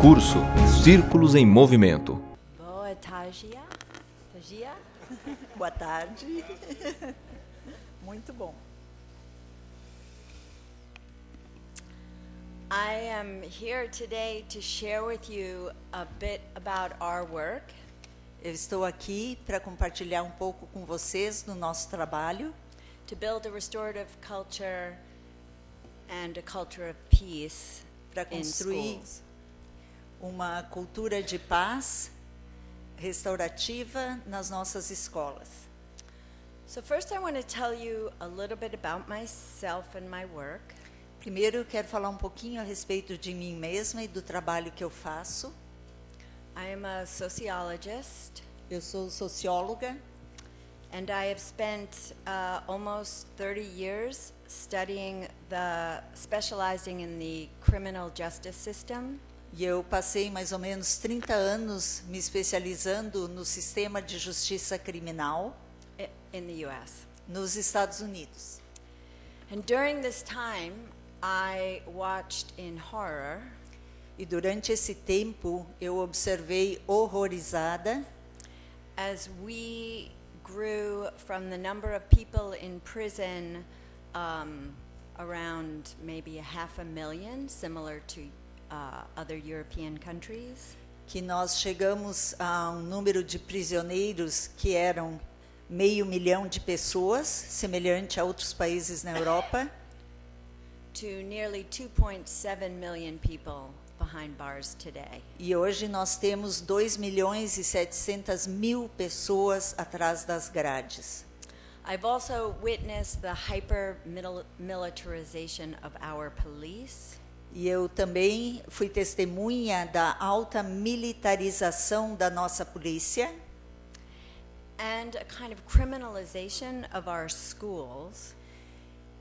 Curso Círculos em Movimento. Boa tarde. Boa tarde. Muito bom. I am here today to share with you a bit about our work. Eu estou aqui para compartilhar um pouco com vocês do nosso trabalho. To build a restorative culture and a culture of peace para construir uma cultura de paz restaurativa nas nossas escolas. So first I want to tell you a little bit about myself and my work. Primeiro eu quero falar um pouquinho a respeito de mim mesma e do trabalho que eu faço. I am a sociologist. Eu sou socióloga. And I have spent almost 30 years specializing in the criminal justice system. E eu passei mais ou menos 30 anos me especializando no sistema de justiça criminal in the US. Nos Estados Unidos. And during this time, I watched in horror. E durante esse tempo eu observei horrorizada as we grew from the number of people in prison around maybe 500,000, similar to other European countries. Que nós chegamos a um número de prisioneiros que eram 500,000 de pessoas, semelhante a outros países na Europa. To nearly 2.7 million people behind bars today. E hoje nós temos 2.700.000 pessoas atrás das grades. I've also witnessed the hyper-militarization of our police. E eu também fui testemunha da alta militarização da nossa polícia. And a kind of criminalization of our schools.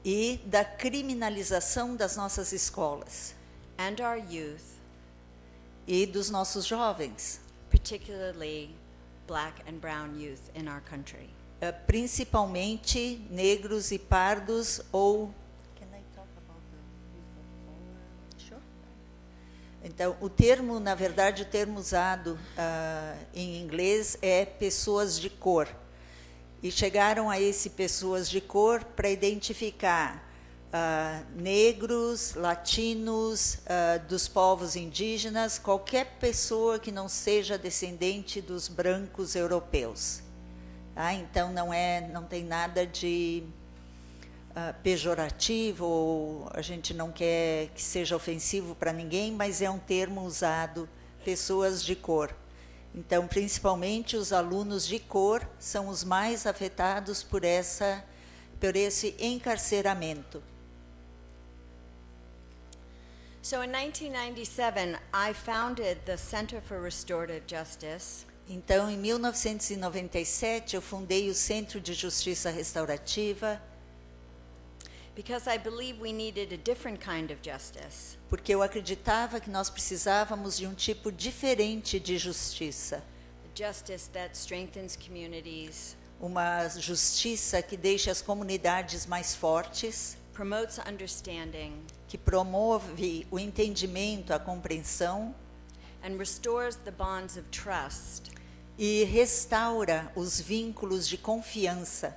E da criminalização das nossas escolas. And our youth. E dos nossos jovens. Particularly black and brown youth in our country. Principalmente negros e pardos ou Então, o termo, na verdade, o termo usado em inglês é pessoas de cor. E chegaram a esse pessoas de cor para identificar negros, latinos, dos povos indígenas, qualquer pessoa que não seja descendente dos brancos europeus. Tá? Então, não tem nada de pejorativo, ou a gente não quer que seja ofensivo para ninguém, mas é um termo usado, pessoas de cor. Então, principalmente os alunos de cor são os mais afetados por esse encarceramento. So in 1997, I founded the Center for Restorative Justice. Então, em 1997, eu fundei o Centro de Justiça Restaurativa. Because I believe we needed a different kind of justice. Porque eu acreditava que nós precisávamos de um tipo diferente de justiça. A justice that strengthens communities. Uma justiça que deixa as comunidades mais fortes. Promotes understanding. Que promove o entendimento, a compreensão. And restores the bonds of trust. E restaura os vínculos de confiança.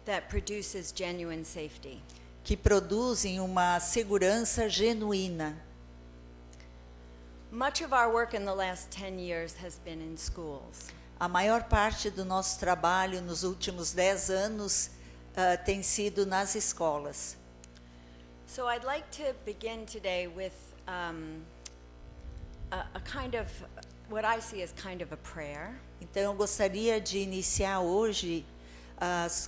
That produces genuine safety. Que produzem uma segurança genuína. Much of our work in the last 10 years has been in schools. A maior parte do nosso trabalho nos últimos 10 anos tem sido nas escolas. So I'd like to begin today with a kind of what I see as kind of a prayer. Então eu gostaria de iniciar hoje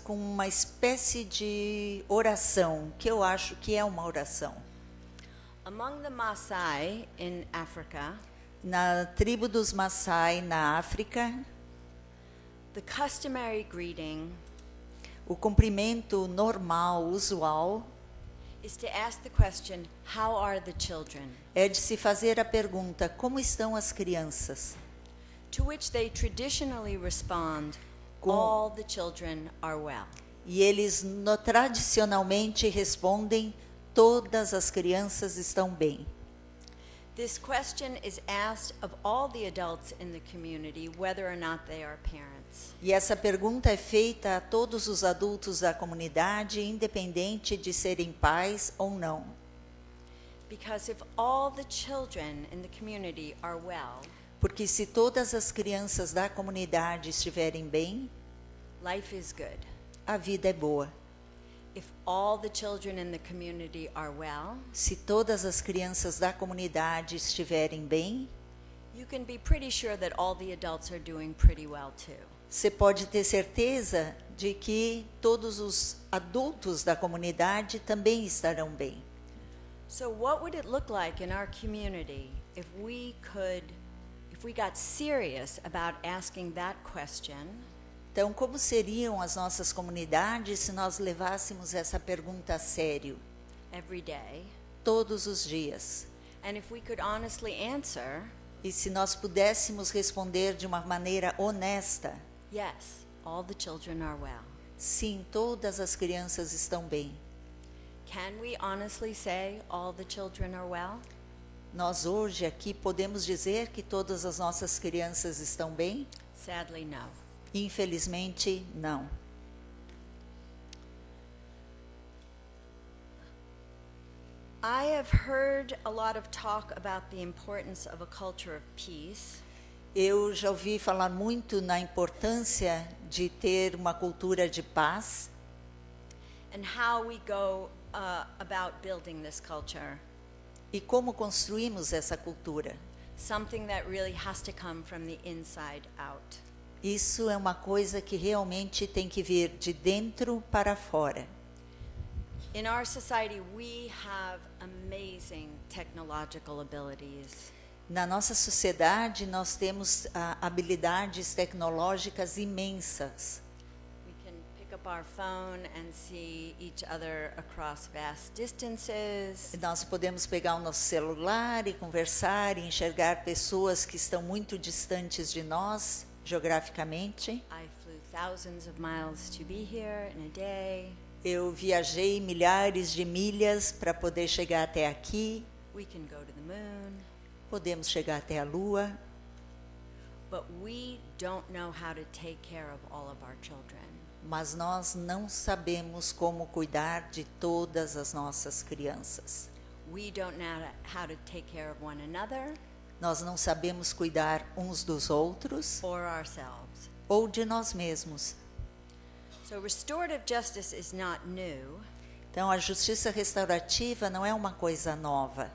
com uma espécie de oração, que eu acho que é uma oração. Among the Maasai in Africa, na tribo dos Maasai na África, the customary greeting, o cumprimento normal, usual, is to ask the question, how are the children? É de se fazer a pergunta, como estão as crianças? To which they traditionally respond, all the children are well. E eles tradicionalmente respondem, todas as crianças estão bem. This question is asked of all the adults in the community, whether or not they are parents. E essa pergunta é feita a todos os adultos da comunidade, independente de serem pais ou não. Because if all the children in the community are well, Porque se todas as crianças da comunidade estiverem bem, life is good. a vida é boa. If all the children in the community are well, Se todas as crianças da comunidade estiverem bem, you can be pretty sure that all the adults are doing pretty well too. você pode ter certeza de que todos os adultos da comunidade também estarão bem. So what would it look like in our community if we got serious about asking that question? Então, como seriam as nossas comunidades se nós levássemos essa pergunta a sério, Every day, todos os dias? and if we could honestly answer, E se nós pudéssemos responder de uma maneira honesta, yes, all the children are well. sim, todas as crianças estão bem. Can we honestly say all the children are well? Nós hoje aqui podemos dizer que todas as nossas crianças estão bem? Sadly, no. Infelizmente, não. I have heard a lot of talk about the importance of a culture of peace. Eu já ouvi falar muito na importância de ter uma cultura de paz And how we go about building this culture. e como construímos essa cultura. Something that really has to come from the inside out. Isso é uma coisa que realmente tem que vir de dentro para fora. In our society, we have amazing technological abilities. Na nossa sociedade, nós temos habilidades tecnológicas imensas. We can pick up our phone and see each other across vast distances. Nós podemos pegar o nosso celular e conversar e enxergar pessoas que estão muito distantes de nós, geograficamente. I flew thousands of miles to be here in a day. Eu viajei milhares de milhas para poder chegar até aqui. We can go to the moon. Podemos chegar até a Lua, But we don't know how to take care of all of our children. mas nós não sabemos como cuidar de todas as nossas crianças. We don't know how to take care of one another Nós não sabemos cuidar uns dos outros or ourselves. ou de nós mesmos. So restorative justice is not new, Então, a justiça restaurativa não é uma coisa nova.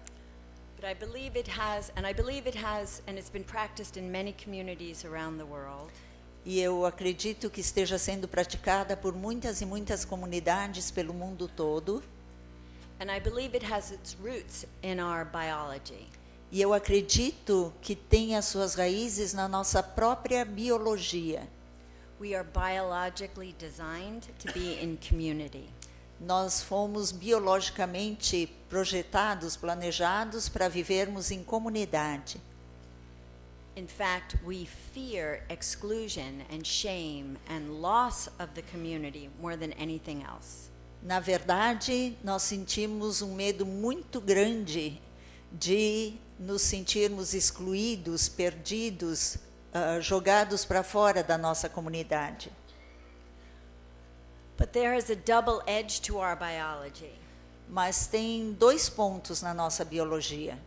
but I believe it has, and it's been practiced in many communities around the world. E eu acredito que esteja sendo praticada por muitas e muitas comunidades pelo mundo todo. And I believe it has its roots in our biology. E eu acredito que tem as suas raízes na nossa própria biologia. We are biologically designed to be in community. Nós fomos biologicamente projetados, planejados para vivermos em comunidade. In fact, we fear exclusion and shame and loss of the community more than anything else. Na verdade, nós sentimos um medo muito grande de nos sentirmos excluídos, perdidos, jogados para fora da nossa comunidade. But there is a double edge to our biology. Mas tem dois pontos na nossa biologia.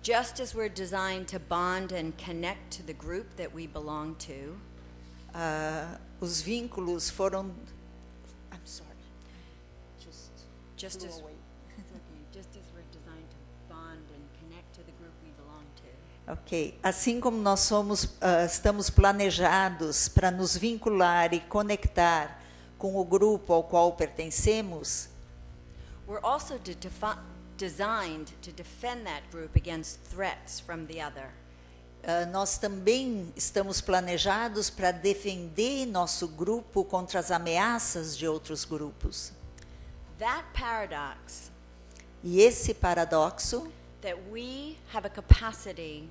Just as we're designed to bond and connect to the group that we belong to, Os vínculos foram... I'm sorry. just flew as away. just as we're designed to bond and connect to the group we belong to, Ok. Assim como nós somos, estamos planejados para nos vincular e conectar com o grupo ao qual pertencemos, we're also designed to defend that group against threats from the other. nós também estamos planejados para defender nosso grupo contra as ameaças de outros grupos. That paradox, E esse paradoxo, that we have a capacity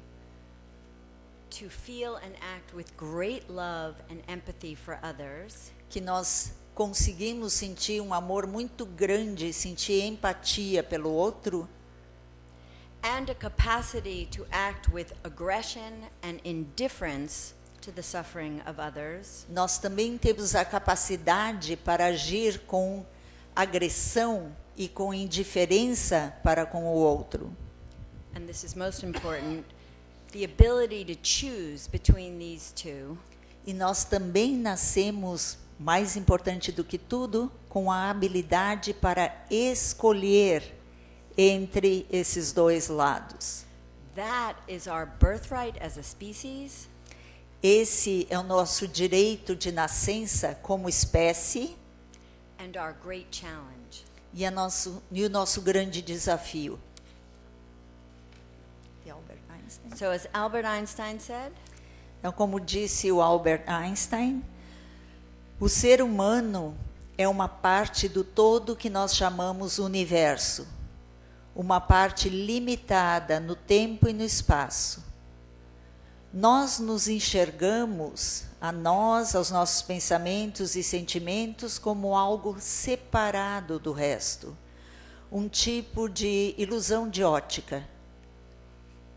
to feel and act with great love and empathy for others, que nós conseguimos sentir um amor muito grande, sentir empatia pelo outro, and a capacity to act with aggression and indifference to the suffering of others, nós também temos a capacidade para agir com agressão e com indiferença para com o outro. and this is most important, the ability to choose between these two, E nós também nascemos, mais importante do que tudo, com a habilidade para escolher entre esses dois lados. that is our birthright as a species, Esse é o nosso direito de nascença como espécie and our great challenge. e o nosso grande desafio. De Albert Einstein. So as Albert Einstein said, Então, como disse o Albert Einstein, o ser humano é uma parte do todo que nós chamamos universo, uma parte limitada no tempo e no espaço. Nós nos enxergamos, a nós, aos nossos pensamentos e sentimentos, como algo separado do resto, um tipo de ilusão de ótica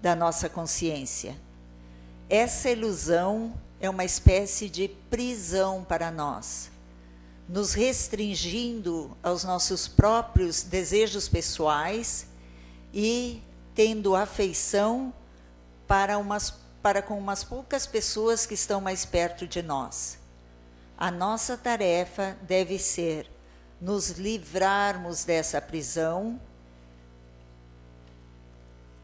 da nossa consciência. Essa ilusão é uma espécie de prisão para nós, nos restringindo aos nossos próprios desejos pessoais e tendo afeição para com umas poucas pessoas que estão mais perto de nós. A nossa tarefa deve ser nos livrarmos dessa prisão,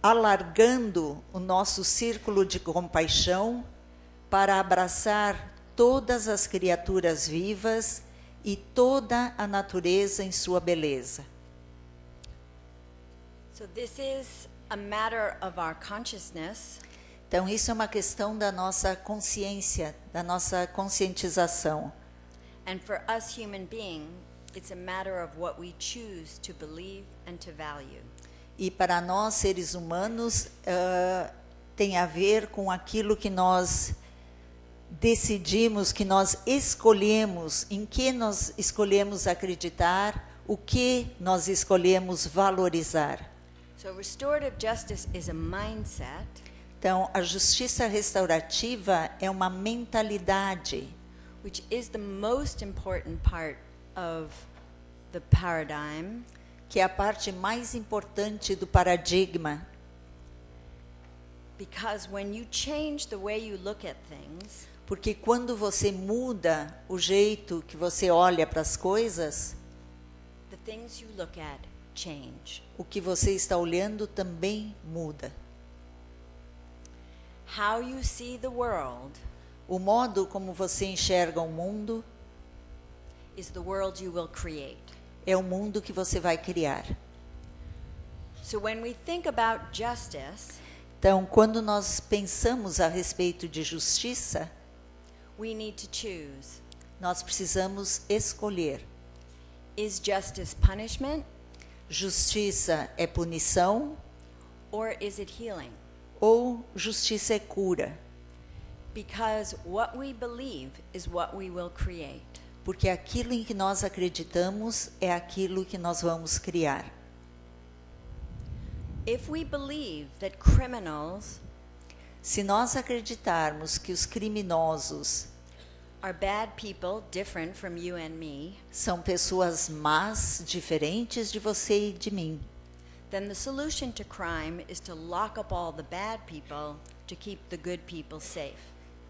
alargando o nosso círculo de compaixão para abraçar todas as criaturas vivas e toda a natureza em sua beleza. so this is a matter of our consciousness, Então, isso é uma questão da nossa consciência, da nossa conscientização. and for us human beings, it's a matter of what we choose to believe and to value. E para nós, seres humanos, tem a ver com aquilo que nós decidimos, que nós escolhemos, em que nós escolhemos acreditar, o que nós escolhemos valorizar. So restorative justice is a mindset, Então, a justiça restaurativa é uma mentalidade, which is the most important part of the paradigm, que é a parte mais importante do paradigma, because when you change the way you look at things, porque quando você muda o jeito que você olha para as coisas, the things you look at change. o que você está olhando também muda. How you see the world O modo como você enxerga o mundo is the world you will create. é o mundo que você vai criar. So when we think about justice, Então, quando nós pensamos a respeito de justiça, we need to choose. nós precisamos escolher. Is justice punishment Justiça é punição or is it healing? ou justiça é cura? Because what we believe is what we will create. Porque aquilo em que nós acreditamos é aquilo que nós vamos criar. If we believe that criminals Se nós acreditarmos que os criminosos are bad people different from you and me, são pessoas más, diferentes de você e de mim, then the solution to crime is to lock up all the bad people to keep the good people safe.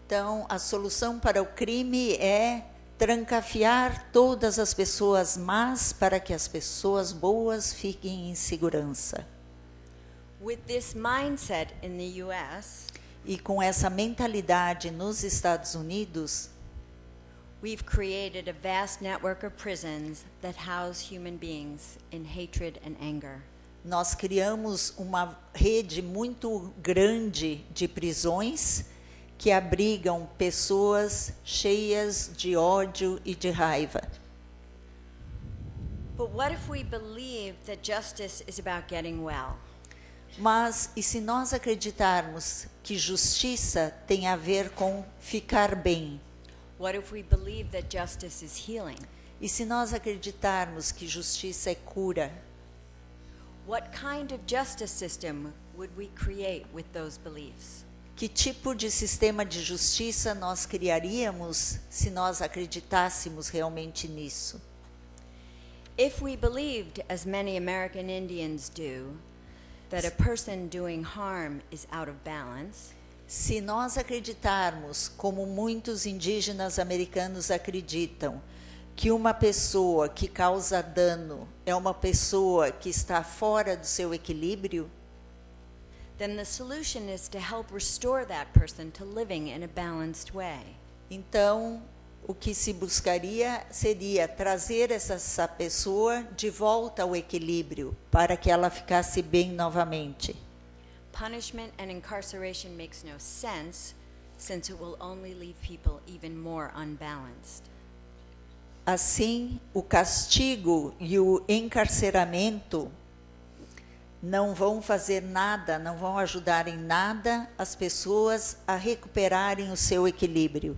então a solução para o crime é trancafiar todas as pessoas más para que as pessoas boas fiquem em segurança. With this mindset in the US, E com essa mentalidade nos Estados Unidos, we've created a vast network of prisons that house human beings in hatred and anger. nós criamos uma rede muito grande de prisões que abrigam pessoas cheias de ódio e de raiva. But what if we believe that justice is about getting well? Mas, e se nós acreditarmos que justiça tem a ver com ficar bem? What if we believe that justice is healing? E se nós acreditarmos que justiça é cura? What kind of justice system would we create with those beliefs? Que tipo de sistema de justiça nós criaríamos se nós acreditássemos realmente nisso? If we believed, as many American Indians do, that a person doing harm is out of balance, Se nós acreditarmos, como muitos indígenas americanos acreditam, que uma pessoa que causa dano é uma pessoa que está fora do seu equilíbrio, then the solution is to help restore that person to living in a balanced way. então o que se buscaria seria trazer essa pessoa de volta ao equilíbrio, para que ela ficasse bem novamente. Punishment and incarceration makes no sense, since it will only leave people even more unbalanced. Assim, o castigo e o encarceramento não vão fazer nada, não vão ajudar em nada as pessoas a recuperarem o seu equilíbrio.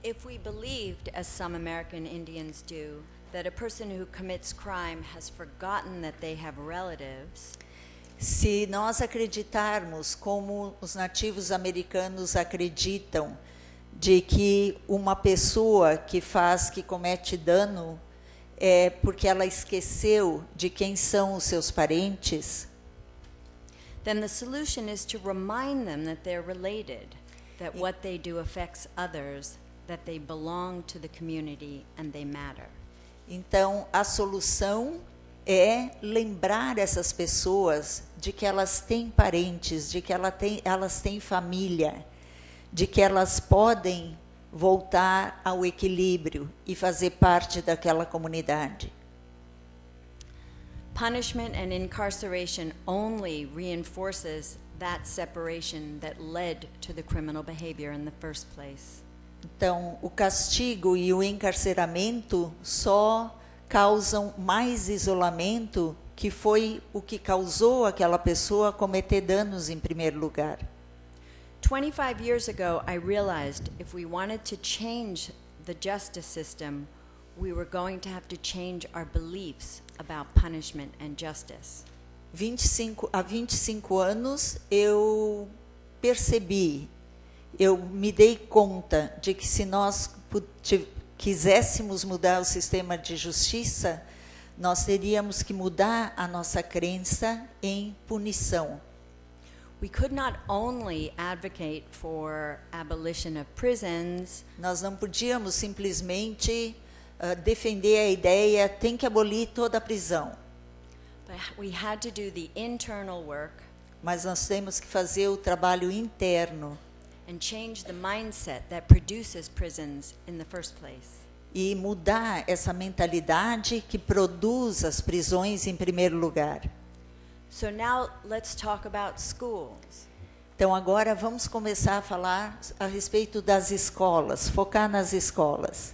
If we believed, as some American Indians do, that a person who commits crime has forgotten that they have relatives, Se nós acreditarmos, como os nativos americanos acreditam, de que uma pessoa que comete dano é porque ela esqueceu de quem são os seus parentes, then the solution is to remind them that they're related, that what they do affects others, that they belong to the community and they matter. então a solução é lembrar essas pessoas de que elas têm parentes, de que elas têm família, de que elas podem voltar ao equilíbrio e fazer parte daquela comunidade. Punishment and incarceration only reinforces that separation that led to the criminal behavior in the first place. Então, o castigo e o encarceramento só causam mais isolamento, que foi o que causou aquela pessoa cometer danos em primeiro lugar. 25 years ago, I realized if we wanted to change the justice system, we were going to have to change our beliefs about punishment and justice. Há 25 anos eu percebi, eu me dei conta de que se nós quiséssemos mudar o sistema de justiça, nós teríamos que mudar a nossa crença em punição. We could not only advocate for abolition of prisons, Nós não podíamos simplesmente defender a ideia, tem que abolir toda a prisão, but we had to do the internal work mas nós temos que fazer o trabalho interno and change the mindset that produces prisons in the first place. e mudar essa mentalidade que produz as prisões em primeiro lugar. So now let's talk about schools. Então agora vamos começar a falar a respeito das escolas, focar nas escolas.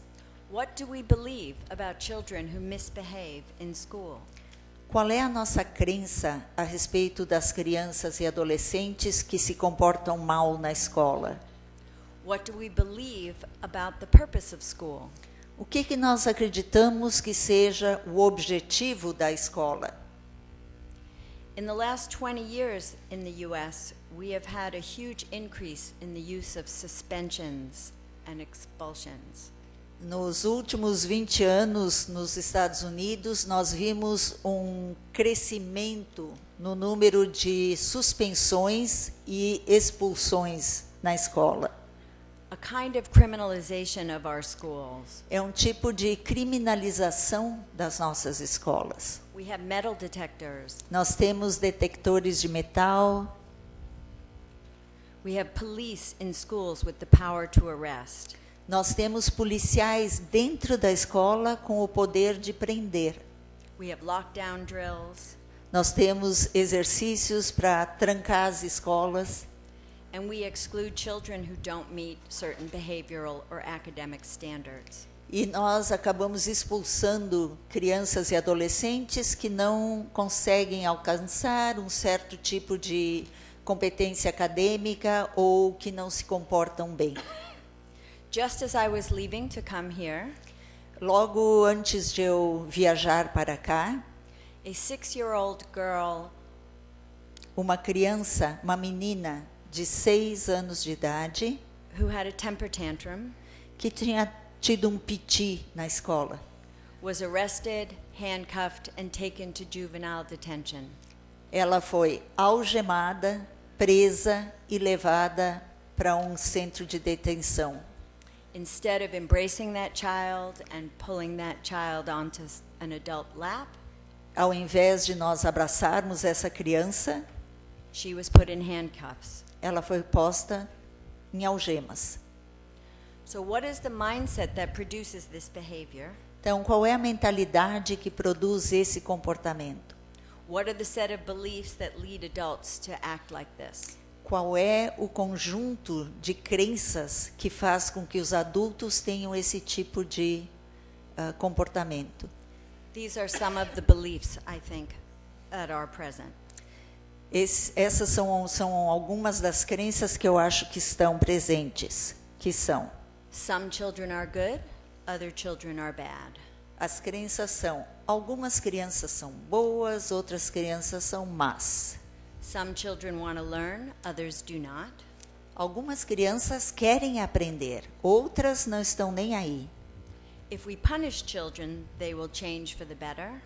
What do we believe about children who misbehave in school? Qual é a nossa crença a respeito das crianças e adolescentes que se comportam mal na escola? What do we believe about the purpose of school? O que nós acreditamos que seja o objetivo da escola? In the last 20 years in the US, we have had a huge increase in the use of suspensions and expulsions. Nos últimos 20 anos, nos Estados Unidos, nós vimos um crescimento no número de suspensões e expulsões na escola. A kind of criminalization of our schools. É um tipo de criminalização das nossas escolas. We have metal detectors. Nós temos detectores de metal, We have police in schools with the power to arrest. nós temos policiais dentro da escola com o poder de prender. We have lockdown drills. Nós temos exercícios para trancar as escolas. And we exclude children who don't meet certain behavioral or academic standards. E nós acabamos expulsando crianças e adolescentes que não conseguem alcançar um certo tipo de competência acadêmica ou que não se comportam bem. Just as I was leaving to come here, Logo antes de eu viajar para cá, A 6-year-old girl Uma criança, uma menina de 6 anos de idade, who had a temper tantrum que tinha tido um piti na escola. was arrested, handcuffed, and taken to juvenile detention. Ela foi algemada, presa e levada para um centro de detenção. Instead of embracing that child and pulling that child onto an adult lap, Ao invés de nós abraçarmos essa criança, she was put in handcuffs. ela foi posta em algemas. So what is the mindset that produces this behavior? Então, qual é a mentalidade que produz esse comportamento? What are the set of beliefs that lead adults to act like this? Qual é o conjunto de crenças que faz com que os adultos tenham esse tipo de comportamento? These are some of the beliefs, I think, that are present. Essas são algumas das crenças que eu acho que estão presentes, que são: Some children are good, other children are bad. as crenças são, algumas crianças são boas, outras crianças são más. Some children want to learn, others do not. Algumas crianças querem aprender, outras não estão nem aí. If we punish children, they will change for the better.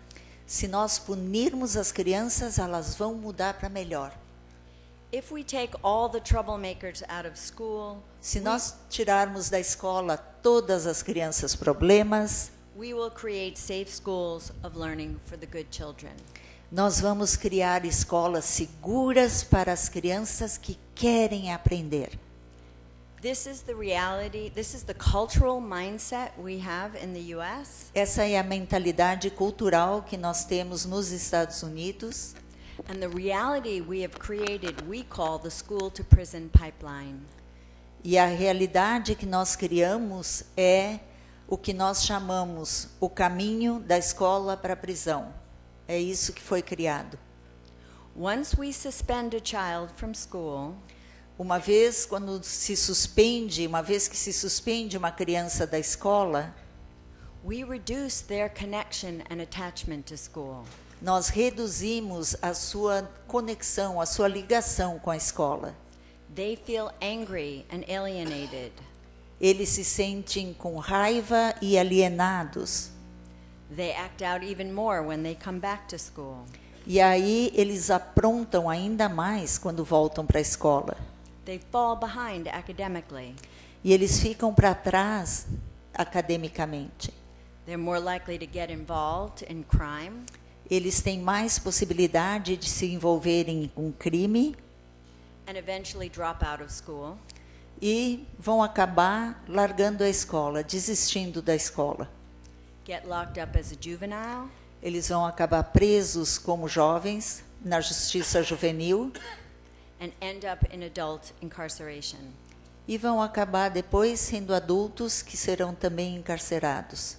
Se nós punirmos as crianças, elas vão mudar para melhor. If we take all the troublemakers out of school, Se nós tirarmos da escola todas as crianças problemas, we will create safe schools of learning for the good children. nós vamos criar escolas seguras para as crianças que querem aprender. This is the reality, this is the cultural mindset we have in the US. Essa é a mentalidade cultural que nós temos nos Estados Unidos. And the reality we have created, we call the school to prison pipeline. E a realidade que nós criamos é o que nós chamamos o caminho da escola para a prisão. É isso que foi criado. Once we suspend a child from school, Uma vez que se suspende uma criança da escola, we reduce their connection and attachment to school. nós reduzimos a sua conexão, a sua ligação com a escola. They feel angry and alienated. Eles se sentem com raiva e alienados. They act out even more when they come back to school. E aí eles aprontam ainda mais quando voltam para a escola. They fall behind academically. E eles ficam para trás academicamente. They're more likely to get involved in crime. Eles têm mais possibilidade de se envolverem com crime And eventually drop out of school. e vão acabar largando a escola, desistindo da escola. Get locked up as a juvenile. Eles vão acabar presos como jovens na justiça juvenil And end up in adult incarceration. e vão acabar depois sendo adultos que serão também encarcerados.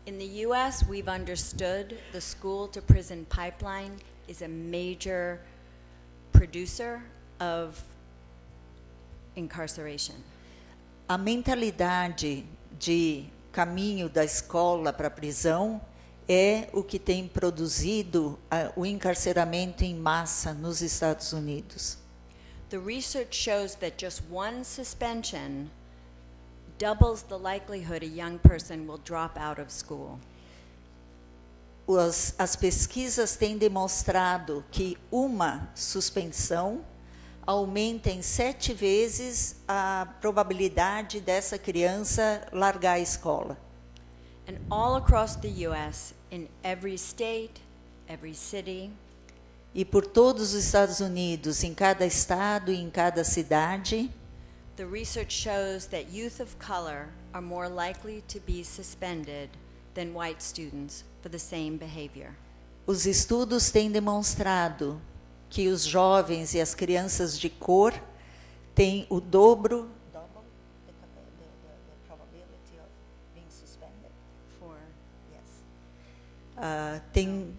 In the US, we've understood the school to prison pipeline is a major producer of incarceration. A mentalidade de caminho da escola para a prisão é o que tem produzido o encarceramento em massa nos Estados Unidos. The research shows that just one suspension doubles the likelihood a young person will drop out of school. As pesquisas têm demonstrado que uma suspensão aumenta em 7 vezes a probabilidade dessa criança largar a escola. And all across the US, in every state, every city, E por todos os Estados Unidos, em cada estado e em cada cidade, the research shows that youth of color are more likely to be suspended than white students for the same behavior. os estudos têm demonstrado que os jovens e as crianças de cor têm o dobro For tem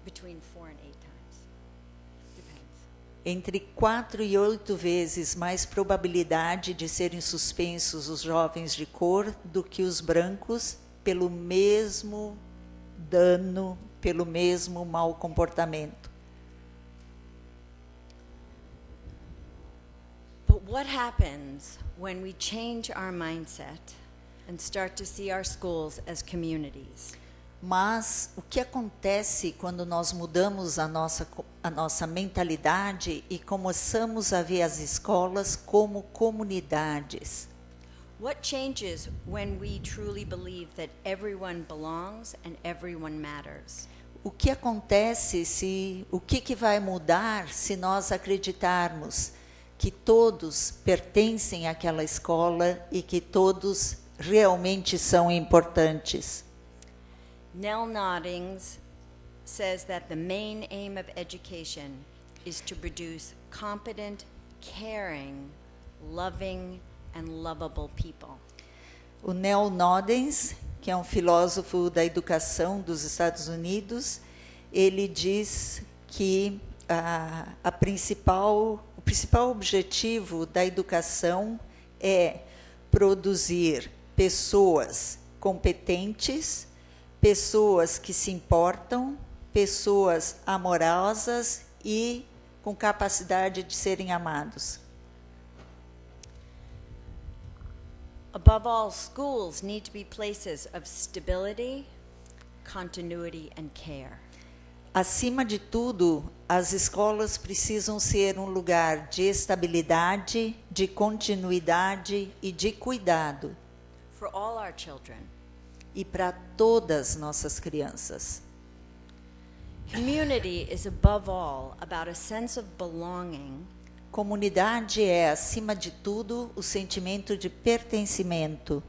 between 4 and 8 times. Depends. entre 4 e 8 vezes mais probabilidade de serem suspensos os jovens de cor do que os brancos pelo mesmo dano, pelo mesmo mau comportamento. But what happens when we change our mindset and start to see our schools as communities? Mas o que acontece quando nós mudamos a nossa mentalidade e começamos a ver as escolas como comunidades? What changes when we truly believe that everyone belongs and everyone matters? O que acontece o que vai mudar se nós acreditarmos que todos pertencem àquela escola e que todos realmente são importantes? Nell Noddings says that the main aim of education is to produce competent, caring, loving, and lovable people. O Nell Noddings, que é um filósofo da educação dos Estados Unidos, ele diz que o principal objetivo da educação é produzir pessoas competentes, pessoas que se importam, pessoas amorosas e com capacidade de serem amados. Above all, schools need to be places of stability, continuity, and care. Acima de tudo, as escolas precisam ser um lugar de estabilidade, de continuidade e de cuidado. For all our children. E para todas nossas crianças. Community is above all about a sense of belonging. Comunidade é, acima de tudo, o sentimento de pertencimento.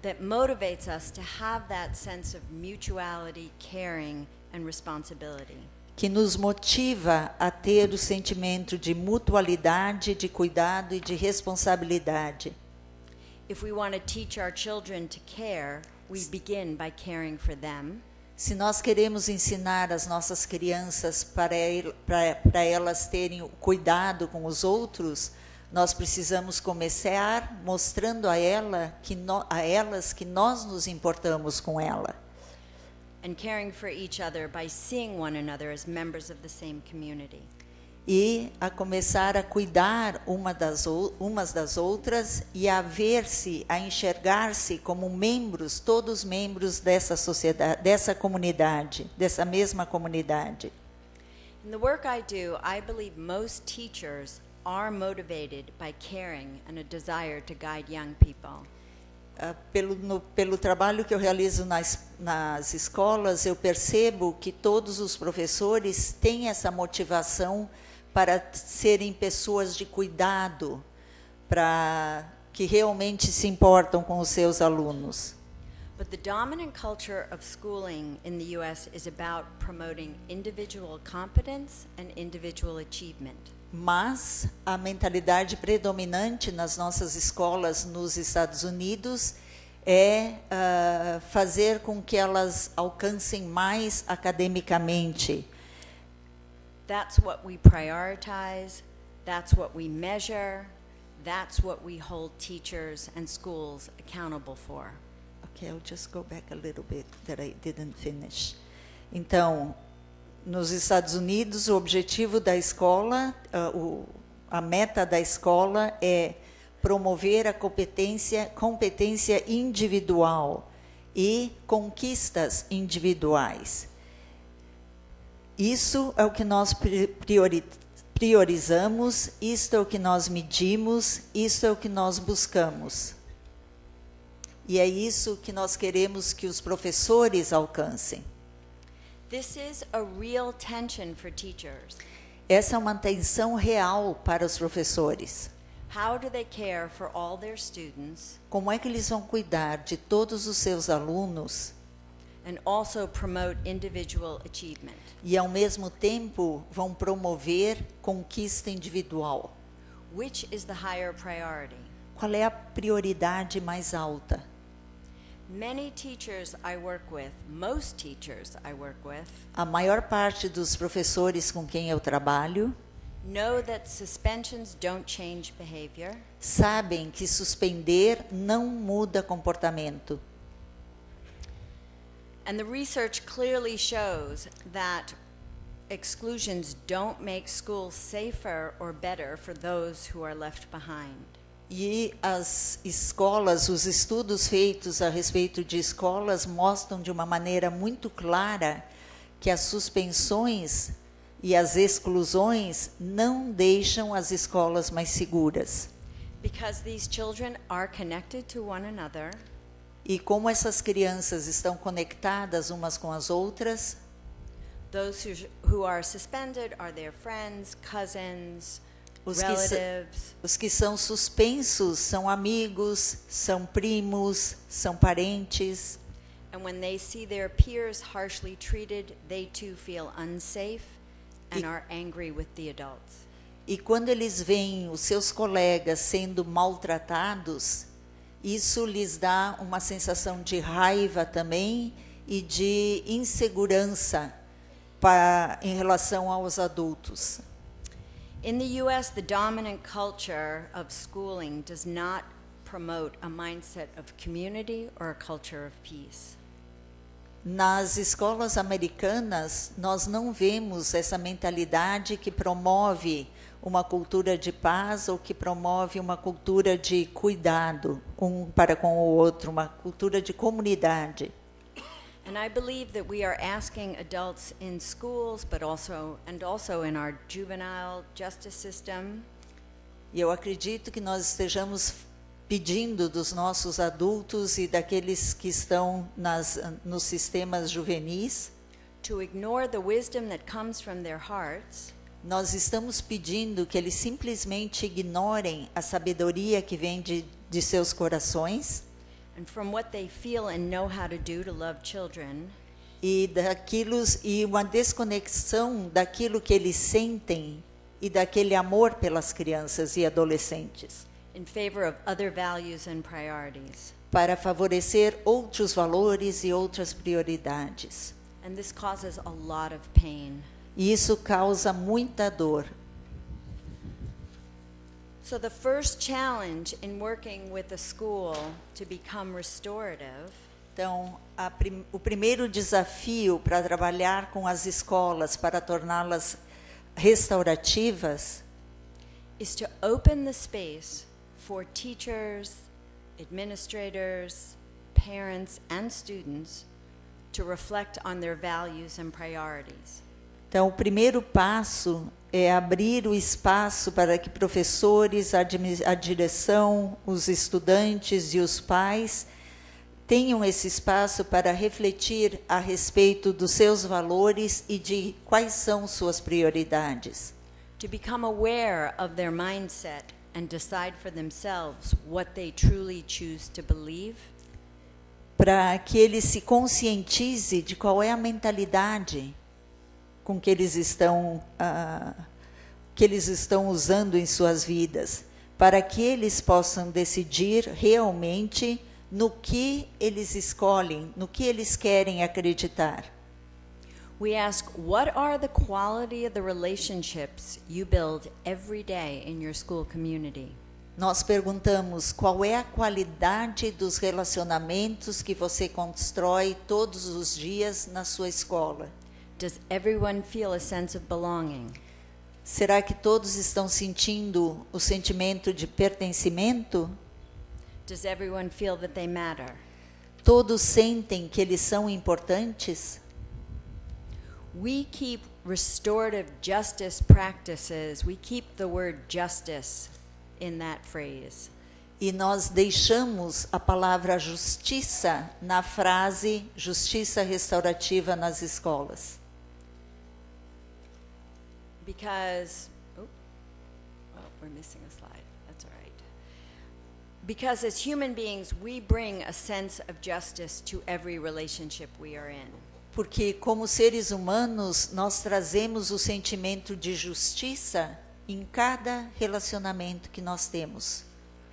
That motivates us to have that sense of mutuality, caring, and responsibility. Que nos motiva a ter o sentimento de mutualidade, de cuidado e de responsabilidade. If we want to teach our children to care, we begin by caring for them. Se nós queremos ensinar as nossas crianças para elas terem o cuidado com os outros, nós precisamos começar mostrando a elas que nós nos importamos com ela. And caring for each other by seeing one another as members of the same community. E a começar a cuidar umas das outras e a ver-se, a enxergar-se como membros, todos membros dessa sociedade, dessa comunidade, dessa mesma comunidade. In the work I do, I believe most teachers are motivated by caring and a desire to guide young people. Pelo trabalho que eu realizo nas escolas, eu percebo que todos os professores têm essa motivação para serem pessoas de cuidado, que realmente se importam com os seus alunos. But the dominant culture of schooling in the US is about promoting individual competence and individual achievement. Mas a mentalidade predominante nas nossas escolas nos Estados Unidos é fazer com que elas alcancem mais academicamente. That's what we prioritize, that's what we measure, that's what we hold teachers and schools accountable for. Okay, I'll just go back a little bit that I didn't finish. Então, nos Estados Unidos, o objetivo da escola, a meta da escola é promover a competência individual e conquistas individuais. Isso é o que nós priorizamos, isto é o que nós medimos, isto é o que nós buscamos. E é isso que nós queremos que os professores alcancem. This is a real tension for teachers. Essa é uma tensão real para os professores. How do they care for all their students? Como é que eles vão cuidar de todos os seus alunos? And also promote individual achievement. E ao mesmo tempo vão promover conquista individual. Which is the higher priority? Qual é a prioridade mais alta? Many teachers I work with, most teachers I work with, A maior parte dos professores com quem eu trabalho know that suspensions don't change behavior, sabem que suspender não muda comportamento. and the research clearly shows that exclusions don't make schools safer or better for those who are left behind. E as escolas, os estudos feitos a respeito de escolas mostram de uma maneira muito clara que as suspensões e as exclusões não deixam as escolas mais seguras. Because these children are connected to one another, E como essas crianças estão conectadas umas com as outras, those who are suspended are their friends, cousins, relatives. Os que são suspensos são amigos, são primos, são parentes. And when they see their peers harshly treated, they too feel unsafe and are angry with the adults. E quando eles veem os seus colegas sendo maltratados, isso lhes dá uma sensação de raiva também e de insegurança em relação aos adultos. In the US, the dominant culture of schooling does not promote a mindset of community or a culture of peace. Nas escolas americanas, nós não vemos essa mentalidade que promove uma cultura de paz ou que promove uma cultura de cuidado um para com o outro, uma cultura de comunidade. And I believe that we are asking adults in schools, but also in our juvenile justice system, E eu acredito que nós estejamos pedindo dos nossos adultos e daqueles que estão nos sistemas juvenis, to ignore the wisdom that comes from their hearts nós estamos pedindo que eles simplesmente ignorem a sabedoria que vem de seus corações and from what they feel and know how to do to love children, e uma desconexão daquilo que eles sentem e daquele amor pelas crianças e adolescentes, in favor of other values and priorities. para favorecer outros valores e outras prioridades. And this causes a lot of pain. E isso causa muita dor. So the first challenge in working with a school to become restorative Então, o primeiro desafio para trabalhar com as escolas, para torná-las restaurativas, is to open the space for teachers, administrators, parents, and students to reflect on their values and priorities. Então, o primeiro passo é abrir o espaço para que professores, a direção, os estudantes e os pais tenham esse espaço para refletir a respeito dos seus valores e de quais são suas prioridades. To become aware of their mindset and decide for themselves what they truly choose to believe. Para que eles se conscientize de qual é a mentalidade com que eles estão usando em suas vidas, para que eles possam decidir realmente no que eles escolhem, no que eles querem acreditar. We ask, what are the quality of the relationships you build every day in your school community? Nós perguntamos qual é a qualidade dos relacionamentos que você constrói todos os dias na sua escola. Does everyone feel a sense of belonging? Será que todos estão sentindo o sentimento de pertencimento? Does everyone feel that they matter? Todos sentem que eles são importantes? We keep restorative justice practices. We keep the word justice in that phrase. E nós deixamos a palavra justiça na frase justiça restaurativa nas escolas. Because, we're missing a slide. That's all right. Because as human beings, we bring a sense of justice to every relationship we are in. Porque como seres humanos, nós trazemos o sentimento de justiça em cada relacionamento que nós temos.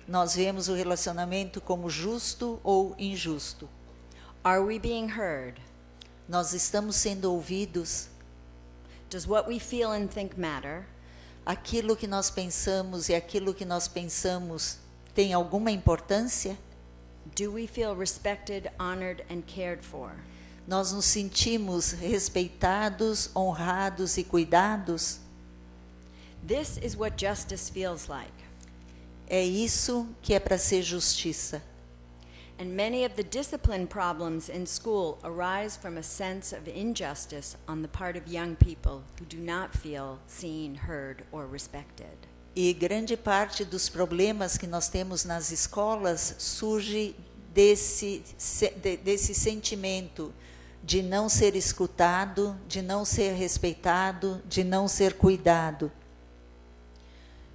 Nós vemos o relacionamento como justo ou injusto. Are we being heard? Nós estamos sendo ouvidos? Does what we feel and think matter? aquilo que nós pensamos e aquilo que nós pensamos tem alguma importância? Do we feel respected, honored, and cared for? Nós nos sentimos respeitados, honrados e cuidados? This is what justice feels like. É isso que é para ser justiça. And many of the discipline problems in school arise from a sense of injustice on the part of young people who do not feel seen, heard, or respected. E grande parte dos problemas que nós temos nas escolas surge desse sentimento de não ser escutado, de não ser respeitado, de não ser cuidado.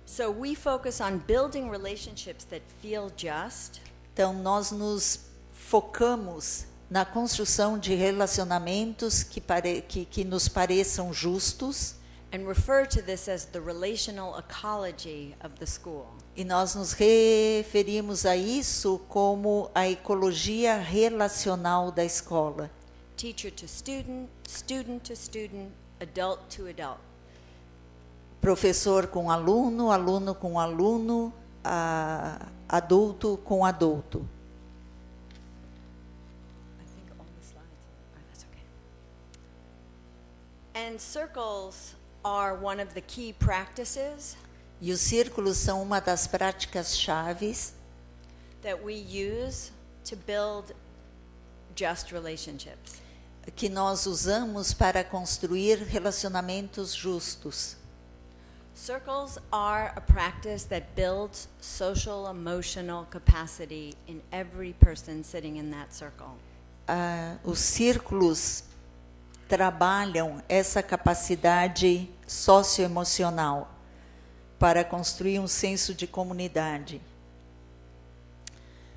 So we focus on building relationships that feel just, Então, nós nos focamos na construção de relacionamentos que nos pareçam justos, and refer to this as the relational ecology of the school. e nós nos referimos a isso como a ecologia relacional da escola. Teacher to student, student to student, adult to adult. Professor com aluno, aluno com aluno, adulto com adulto. I think all the slides that's okay. And circles are one of the key practices E os círculos são uma das práticas chaves that we use to build just relationships. que nós usamos para construir relacionamentos justos. Circles are a practice that builds social emotional capacity in every person sitting in that circle. Os círculos trabalham essa capacidade socioemocional para construir um senso de comunidade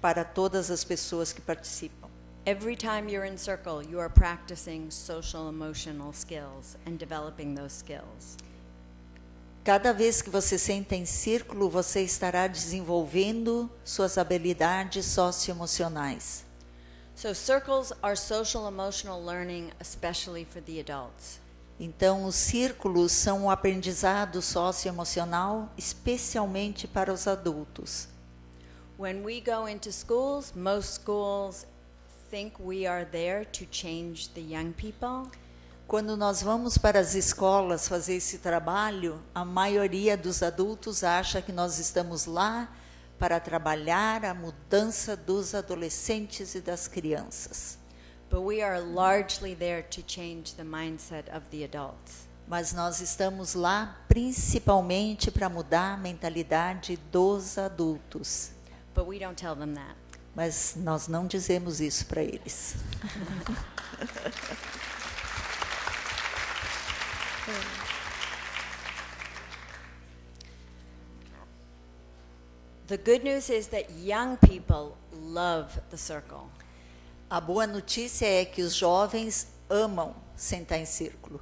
para todas as pessoas que participam. Every time you're in circle, you are practicing social emotional skills and developing those skills. Cada vez que você senta em círculo, você estará desenvolvendo suas habilidades socioemocionais. So circles are social emotional learning, especially for the adults. Então, os círculos são um aprendizado socioemocional, especialmente para os adultos. When we go into schools, most schools think we are there to change the young people. Quando nós vamos para as escolas fazer esse trabalho, a maioria dos adultos acha que nós estamos lá para trabalhar a mudança dos adolescentes e das crianças. But we are largely there to change the mindset of the adults. Mas nós estamos lá principalmente para mudar a mentalidade dos adultos. But we don't tell them that. Mas nós não dizemos isso para eles. The good news is that young people love the circle. A boa notícia é que os jovens amam sentar em círculo.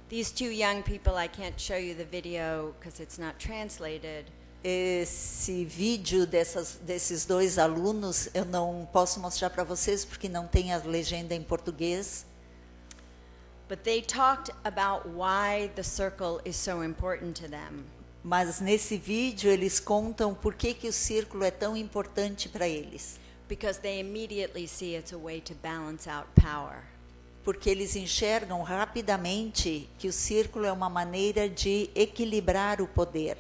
These two young people, I can't show you the video because it's not translated. Esse vídeo desses dois alunos eu não posso mostrar para vocês porque não tem a legenda em português. But they talked about why the circle is so important to them. Mas nesse vídeo eles contam por que o círculo é tão importante para eles. Because they immediately see it's a way to balance out power. Porque eles enxergam rapidamente que o círculo é uma maneira de equilibrar o poder.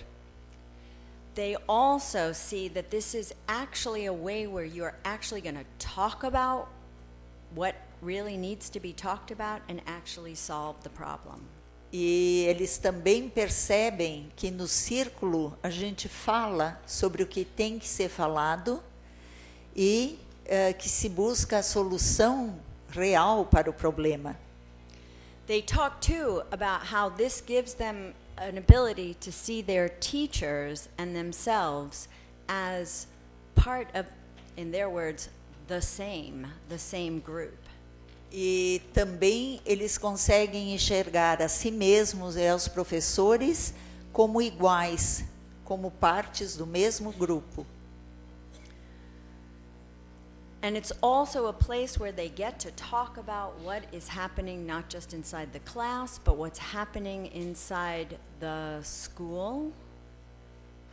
They also see that this is actually a way where you're actually going to talk about what really needs to be talked about and actually solve the problem. E eles também percebem que no círculo a gente fala sobre o que tem que ser falado e que se busca a solução real para o problema. They talk too about how this gives them an ability to see their teachers and themselves as part of, in their words, the same group. E também eles conseguem enxergar a si mesmos e aos professores como iguais, como partes do mesmo grupo. And it's also a place where they get to talk about what is happening not just inside the class, but what's happening inside the school.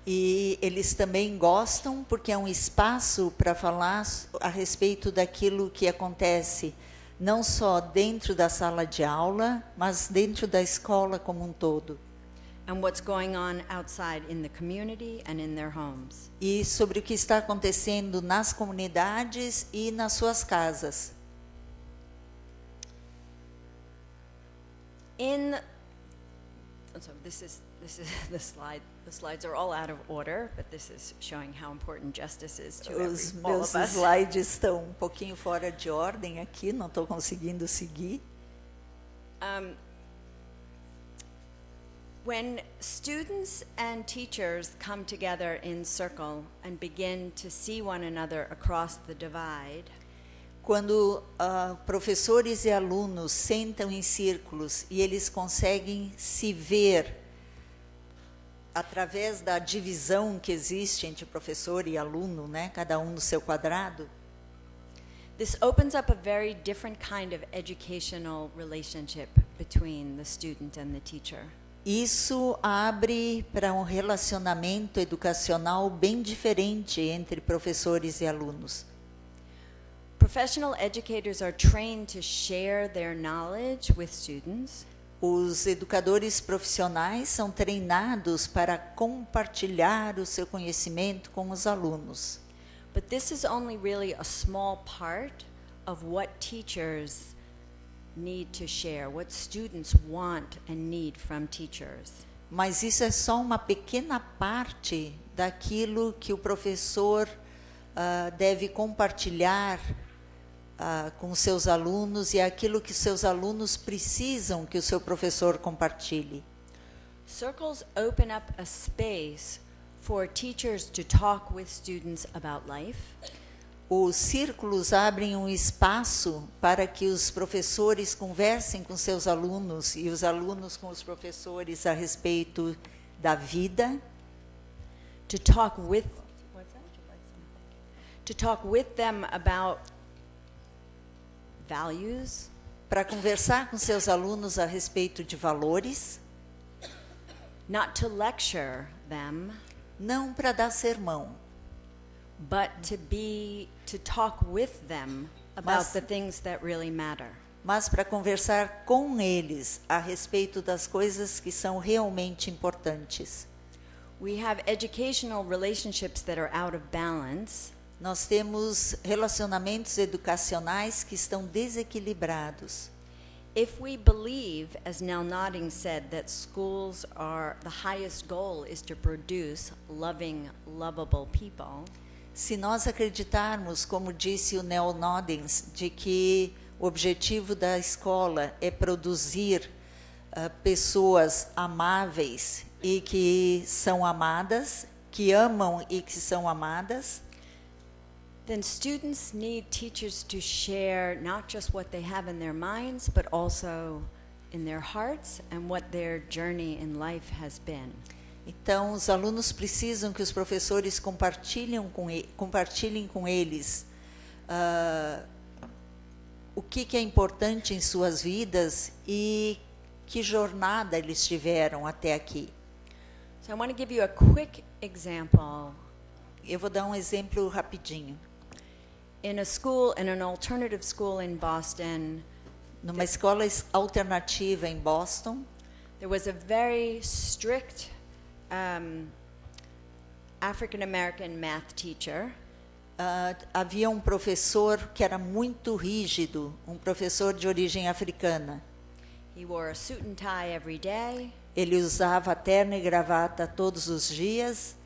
E eles também gostam porque é um espaço para falar a respeito daquilo que acontece não só dentro da sala de aula, mas dentro da escola como um todo. And what's going on outside in the community and in their homes. E sobre o que está acontecendo nas comunidades e nas suas casas. So this is the slide. The slides are all out of order, but this is showing how important justice is to Os all meus of us. slides estão um pouquinho fora de ordem aqui, não estou conseguindo seguir. When students and teachers come together in circle and begin to see one another across the divide, Quando professores e alunos sentam em círculos e eles conseguem se ver através da divisão que existe entre professor e aluno, né, cada um no seu quadrado, this opens up a very different kind of educational relationship between the student and the teacher. isso abre para um relacionamento educacional bem diferente entre professores e alunos. Professional educators are trained to share their knowledge with students. Os educadores profissionais são treinados para compartilhar o seu conhecimento com os alunos. But this is only really a small part of what teachers need to share, what students want and need from teachers. Mas isso é só uma pequena parte daquilo que o professor deve compartilhar com seus alunos e aquilo que seus alunos precisam que o seu professor compartilhe. Circles open up a space for teachers to talk with students about life. Os círculos abrem um espaço para que os professores conversem com seus alunos e os alunos com os professores a respeito da vida. To talk with them about values, Para conversar com seus alunos a respeito de valores, not to lecture them, não para dar sermão, but to talk with them about Mas- the things that really matter. mas para conversar com eles a respeito das coisas que são realmente importantes. We have educational relationships that are out of balance. Nós temos relacionamentos educacionais que estão desequilibrados. If we believe, as Nell Nodding said, that schools are, the highest goal is to produce loving, lovable people, Se nós acreditarmos, como disse o Neil Noddings, de que o objetivo da escola é produzir pessoas amáveis e que são amadas, que amam e que são amadas, then students need teachers to share not just what they have in their minds, but also in their hearts and what their journey in life has been. então os alunos precisam que os professores compartilhem com eles o que é importante em suas vidas e que jornada eles tiveram até aqui. So I want to give you a quick example. Eu vou dar um exemplo rapidinho. In an alternative school in Boston, Numa escola alternativa em Boston, there was a very strict African American math teacher havia um professor que era muito rígido, um professor de origem africana. He wore a suit and tie every day. Ele usava terno e gravata todos os dias.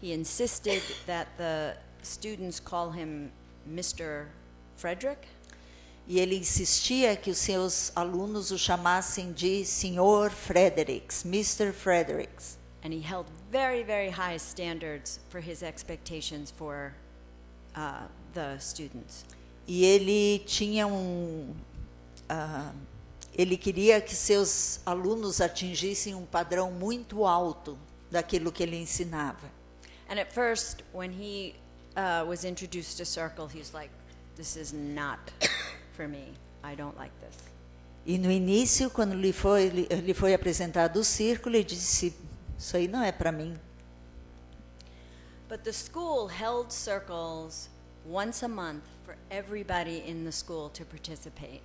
He insisted that the students call him Mr. Frederick. E ele insistia que os seus alunos o chamassem de Sr. Fredericks, Mr. Fredericks. And he held very, very high standards for his expectations for the students. E ele tinha ele queria que seus alunos atingissem um padrão muito alto daquilo que ele ensinava. And at first, when he was introduced to Circle, he's like, this is not for me. I don't like this. E no início, quando lhe foi apresentado o círculo, ele disse: isso aí não é para mim. But the school held circles once a month for everybody in the school to participate.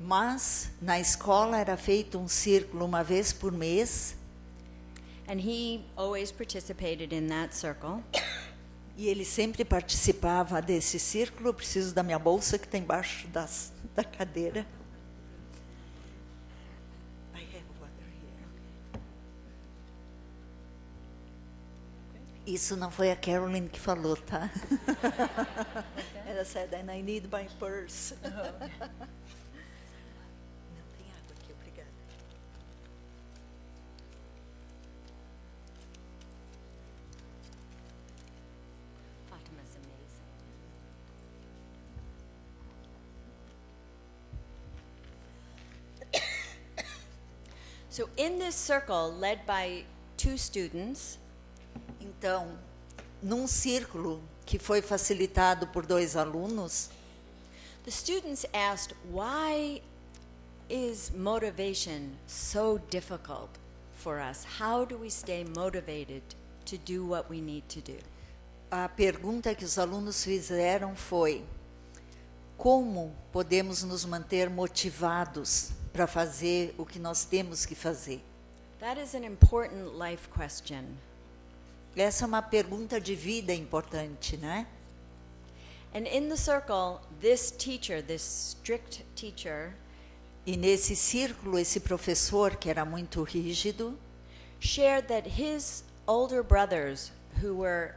Mas na escola era feito um círculo uma vez por mês. And he always participated in that circle. E ele sempre participava desse círculo. Eu preciso da minha bolsa que está embaixo da cadeira. I have water here. Isso não foi a Carolyn que falou, tá? Ela said, and I need my purse. Não tem água aqui, obrigada. Fatima's amazing. So in this circle, led by 2 students, Então, num círculo que foi facilitado por 2 alunos, the students asked, why is motivation so difficult for us? How do we stay motivated to do what we need to do? a pergunta que os alunos fizeram foi: como podemos nos manter motivados para fazer o que nós temos que fazer? That is an important life question. Essa é uma pergunta de vida importante, né? And in the circle, this teacher, this strict teacher, E nesse círculo, esse professor, que era muito rígido, shared that his older brothers, who were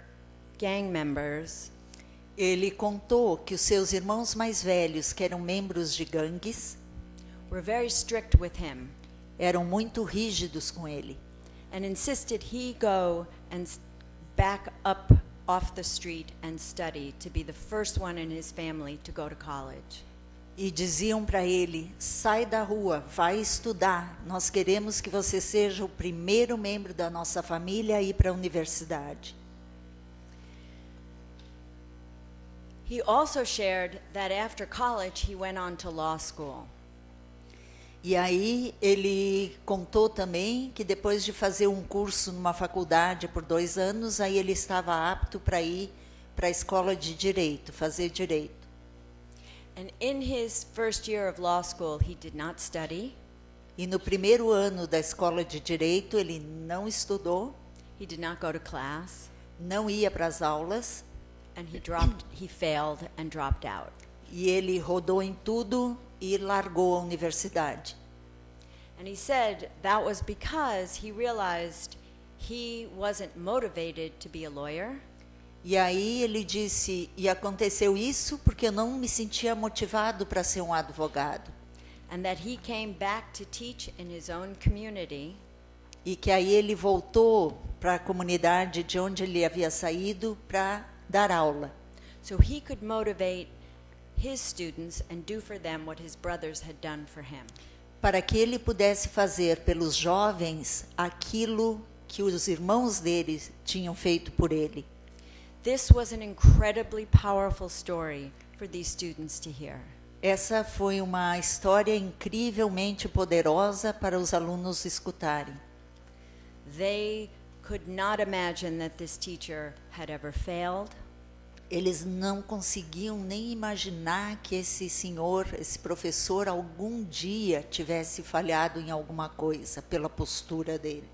gang members, ele contou que os seus irmãos mais velhos, que eram membros de gangues, were very strict with him eram muito rígidos com ele. and insisted he go and back up off the street and study to be the first one in his family to go to college. E diziam para ele: sai da rua, vai estudar. Nós queremos que você seja o primeiro membro da nossa família a ir para a universidade. He also shared that after college he went on to law school. E aí ele contou também que depois de fazer um curso numa faculdade por 2 anos, aí ele estava apto para ir para a escola de direito, fazer direito. And in his first year of law school, he did not study. E no primeiro ano da escola de direito ele não estudou, He did not go to class, não ia para as aulas, and he failed and dropped out. e ele rodou em tudo e largou a universidade. And he said that was because he realized he wasn't motivated to be a lawyer. E aí ele disse: e aconteceu isso porque eu não me sentia motivado para ser um advogado. And that he came back to teach in his own community, E que aí ele voltou para a comunidade de onde ele havia saído para dar aula. so he could motivate his students and do for them what his brothers had done for him. Para que ele pudesse fazer pelos jovens aquilo que os irmãos dele tinham feito por ele. This was an incredibly powerful story for these students to hear. Essa foi uma história incrivelmente poderosa para os alunos escutarem. They could not imagine that this teacher had ever failed. Eles não conseguiam nem imaginar que esse senhor, esse professor, algum dia tivesse falhado em alguma coisa pela postura dele.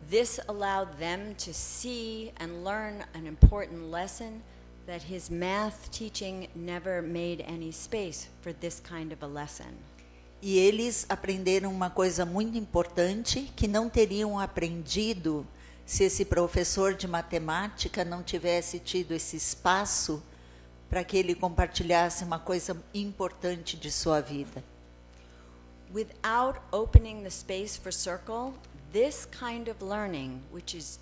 This allowed them to see and learn an important lesson that his math teaching never made any space for this kind of a lesson. E eles aprenderam uma coisa muito importante que não teriam aprendido se esse professor de matemática não tivesse tido esse espaço para que ele compartilhasse uma coisa importante de sua vida. Without opening the space for circle, this kind of learning, which is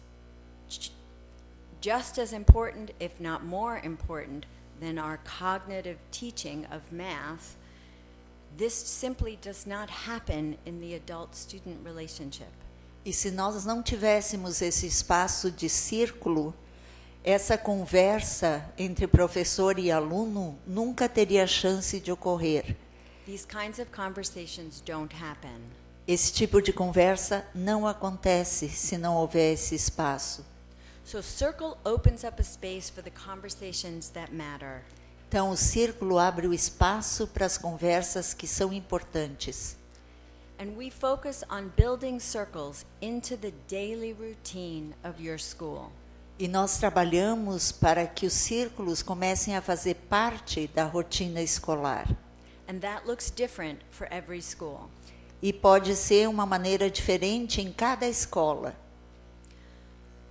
just as important, if not more important, than our cognitive teaching of math, this simply does not happen in the adult-student relationship. E se nós não tivéssemos esse espaço de círculo, essa conversa entre professor e aluno nunca teria chance de ocorrer. These kinds of conversations don't happen. Esse tipo de conversa não acontece se não houver esse espaço. So Circle opens up a space for the conversations that matter. Então, o círculo abre o espaço para as conversas que são importantes. And we focus on building circles into the daily routine of your school. E nós trabalhamos para que os círculos comecem a fazer parte da rotina escolar. And that looks different for every school. E pode ser uma maneira diferente em cada escola.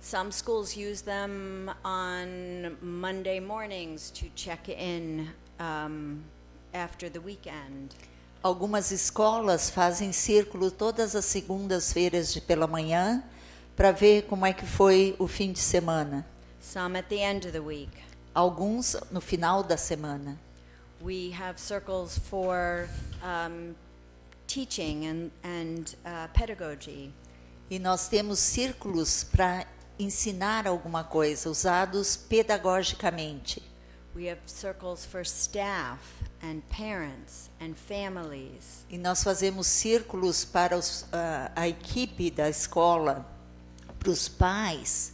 Some schools use them on Monday mornings to check in after the weekend. Algumas escolas fazem círculo todas as segundas-feiras pela manhã para ver como é que foi o fim de semana. Some at the end of the week. Alguns no final da semana. We have circles for teaching and pedagogy. E nós temos círculos para ensinar alguma coisa, usados pedagogicamente. We have circles for staff and parents and families. E nós fazemos círculos para a equipe da escola, para os pais,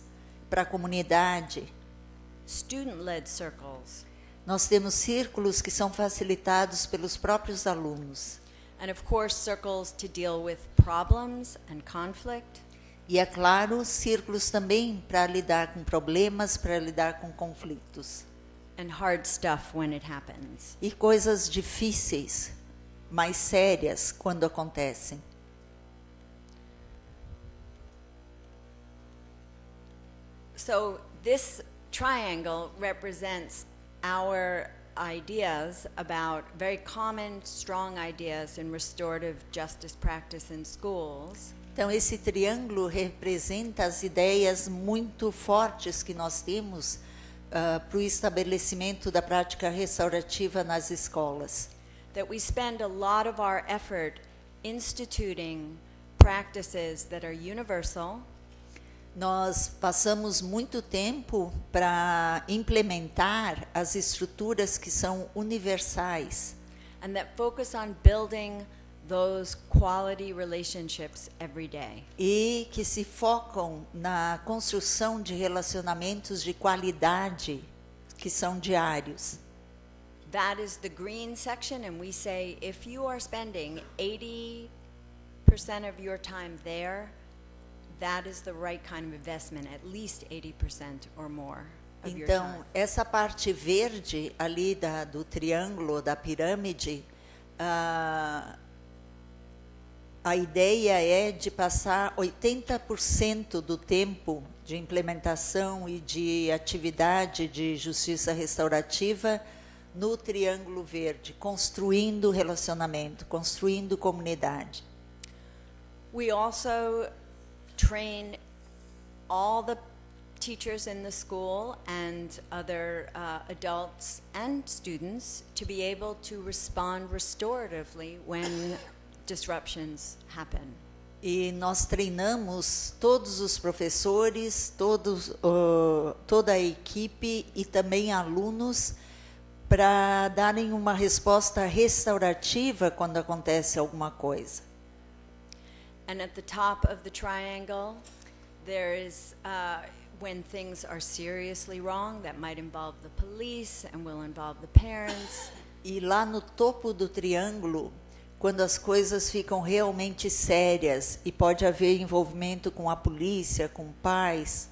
para a comunidade. Student-led circles. Nós temos círculos que são facilitados pelos próprios alunos. And of course, circles to deal with problems and conflict. E, é claro, círculos também para lidar com problemas, para lidar com conflitos. And hard stuff when it happens. E coisas difíceis, mais sérias, quando acontecem. So this triangle represents our ideas about very common, strong ideas in restorative justice practice in schools. Então, esse triângulo representa as ideias muito fortes que nós temos para o estabelecimento da prática restaurativa nas escolas. That we spend a lot of our effort instituting practices that are universal. Nós passamos muito tempo para implementar as estruturas que são universais. And that focus on building those quality relationships every day. E que se focam na construção de relacionamentos de qualidade que são diários. That is the green section, and we say if you are spending 80% of your time there, that is the right kind of investment, at least 80% or more of your Então, time. essa parte verde ali do triângulo, da pirâmide, a ideia é de passar 80% do tempo de implementação e de atividade de justiça restaurativa no triângulo verde, construindo relacionamento, construindo comunidade. We also train all the teachers in the school and other adults and students to be able to respond restoratively when disruptions happen. E nós treinamos todos os professores, toda a equipe e também alunos para darem uma resposta restaurativa quando acontece alguma coisa. And at the top of the triangle, there is when things are seriously wrong, that might involve the police and will involve the parents. E lá no topo do triângulo, quando as coisas ficam realmente sérias e pode haver envolvimento com a polícia, com pais,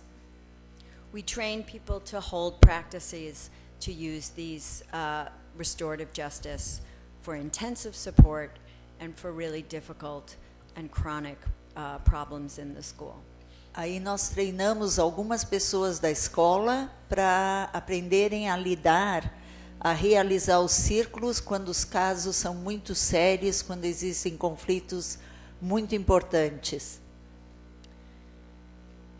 we train people to hold practices to use these restorative justice for intensive support and for really difficult and chronic problems in the school. Aí nós treinamos algumas pessoas da escola para aprenderem a lidar, a realizar os círculos quando os casos são muito sérios, quando existem conflitos muito importantes.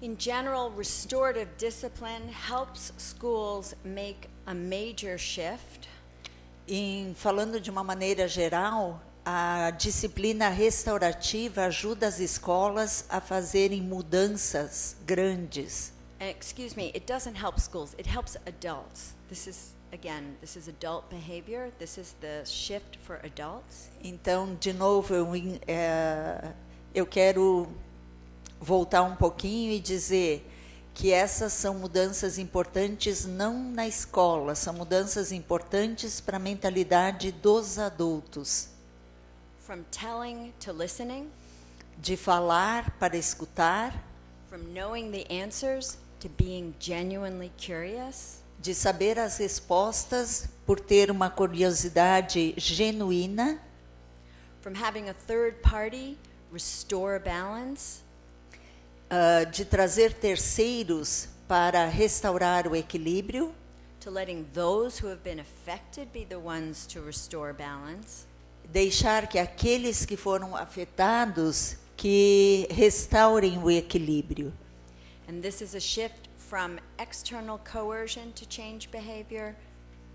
In general, restorative discipline helps schools make a major shift Falando de uma maneira geral, a disciplina restaurativa ajuda as escolas a fazerem mudanças grandes. excuse me, it doesn't help schools, it helps adults. This is adult behavior. This is the shift for adults. Então, de novo, eu quero voltar um pouquinho e dizer que essas são mudanças importantes não na escola, são mudanças importantes para a mentalidade dos adultos. From telling to listening, De falar para escutar, from knowing the answers to being genuinely curious, de saber as respostas por ter uma curiosidade genuína, from having a third party restore balance, de trazer terceiros para restaurar o equilíbrio, to letting those who have been affected be the ones to restore balance, deixar que aqueles que foram afetados que restaurem o equilíbrio. and this is a shift from external coercion to change behavior,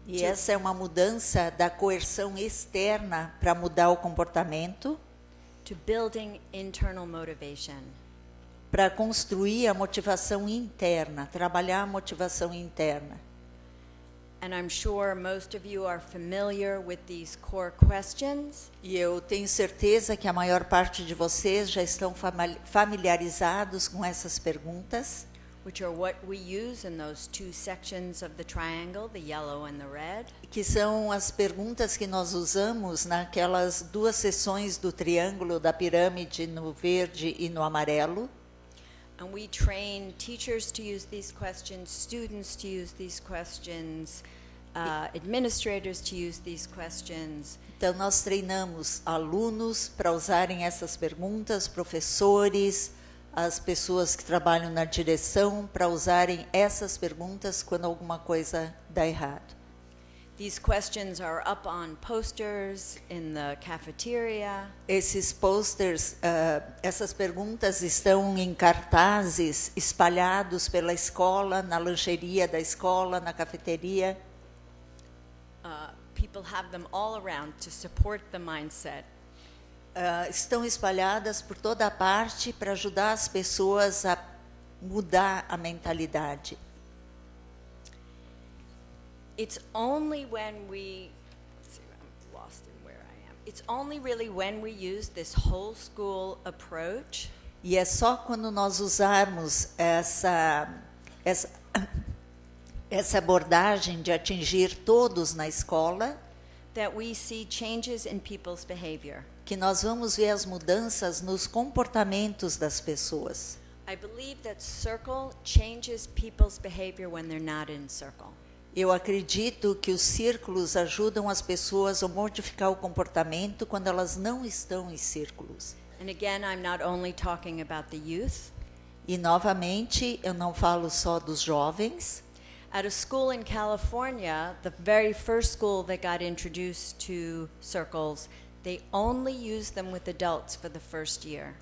E essa é uma mudança da coerção externa para mudar o comportamento, to building internal motivation. para construir a motivação interna, trabalhar a motivação interna. And I'm sure most of you are familiar with these core questions. E eu tenho certeza que a maior parte de vocês já estão familiarizados com essas perguntas, Which are what we use in those two sections of the triangle, the yellow and the red. que são as perguntas que nós usamos naquelas duas seções do triângulo da pirâmide, no verde e no amarelo. And we train teachers to use these questions, students to use these questions, administrators to use these questions. Então, nós treinamos alunos para usarem essas perguntas, professores, as pessoas que trabalham na direção para usarem essas perguntas quando alguma coisa dá errado. These questions are up on posters in the cafeteria. Esses posters, essas perguntas estão em cartazes espalhados pela escola, na lancheria da escola, na cafeteria. People have them all around to support the mindset. Estão espalhadas por toda a parte para ajudar as pessoas a mudar a mentalidade. It's only when we, let's see, I'm lost in where I am. It's only really when we use this whole school approach E é só quando nós usarmos essa abordagem de atingir todos na escola, that we see changes in people's behavior. que nós vamos ver as mudanças nos comportamentos das pessoas. I believe that circle changes people's behavior when they're not in circle. Eu acredito que os círculos ajudam as pessoas a modificar o comportamento quando elas não estão em círculos. And again, I'm not only talking about the youth. E, novamente, eu não falo só dos jovens. At a school in California, the very first school that got introduced to circles, they only used them with adults for the first year.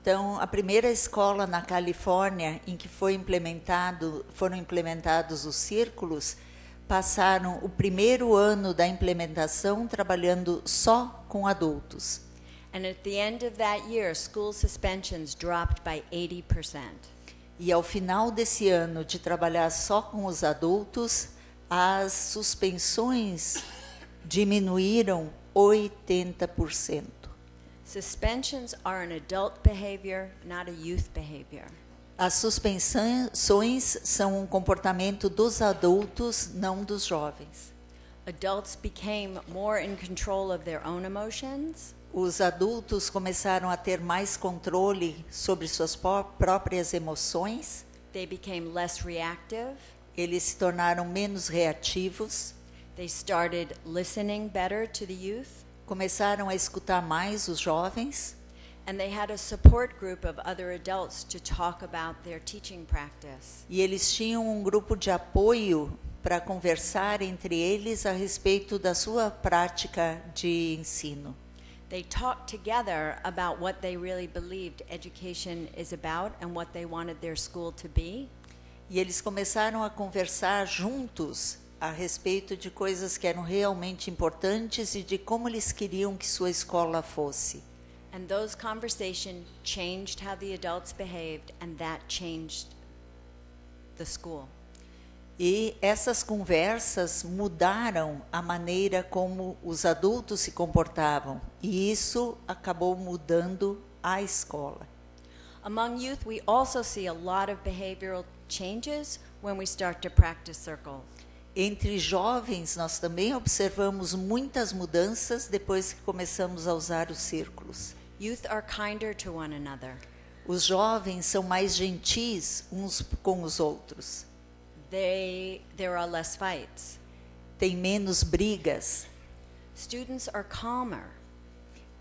Então, a primeira escola na Califórnia em que foram implementados os círculos, passaram o primeiro ano da implementação trabalhando só com adultos. And at the end of that year, school suspensions dropped by 80%. E ao final desse ano de trabalhar só com os adultos, as suspensões diminuíram 80%. Suspensions are an adult behavior, not a youth behavior. As suspensões são um comportamento dos adultos, não dos jovens. Adults became more in control of their own emotions. Os adultos começaram a ter mais controle sobre suas próprias emoções. They became less reactive. Eles se tornaram menos reativos. They started listening better to the youth. Começaram a escutar mais os jovens. And they had a support group of other adults to talk about their teaching practice. E eles tinham um grupo de apoio para conversar entre eles a respeito da sua prática de ensino. They talked together about what they really believed education is about and what they wanted their school to be. E eles começaram a conversar juntos a respeito de coisas que eram realmente importantes e de como eles queriam que sua escola fosse. And those conversations changed how the adults behaved, and that changed the school. E essas conversas mudaram a maneira como os adultos se comportavam, e isso acabou mudando a escola. Among youth, we also see a lot of behavioral changes when we start to practice circles. Entre jovens, nós também observamos muitas mudanças depois que começamos a usar os círculos. Youth are kinder to one another. Os jovens são mais gentis uns com os outros. There are less fights. Tem menos brigas. Students are calmer,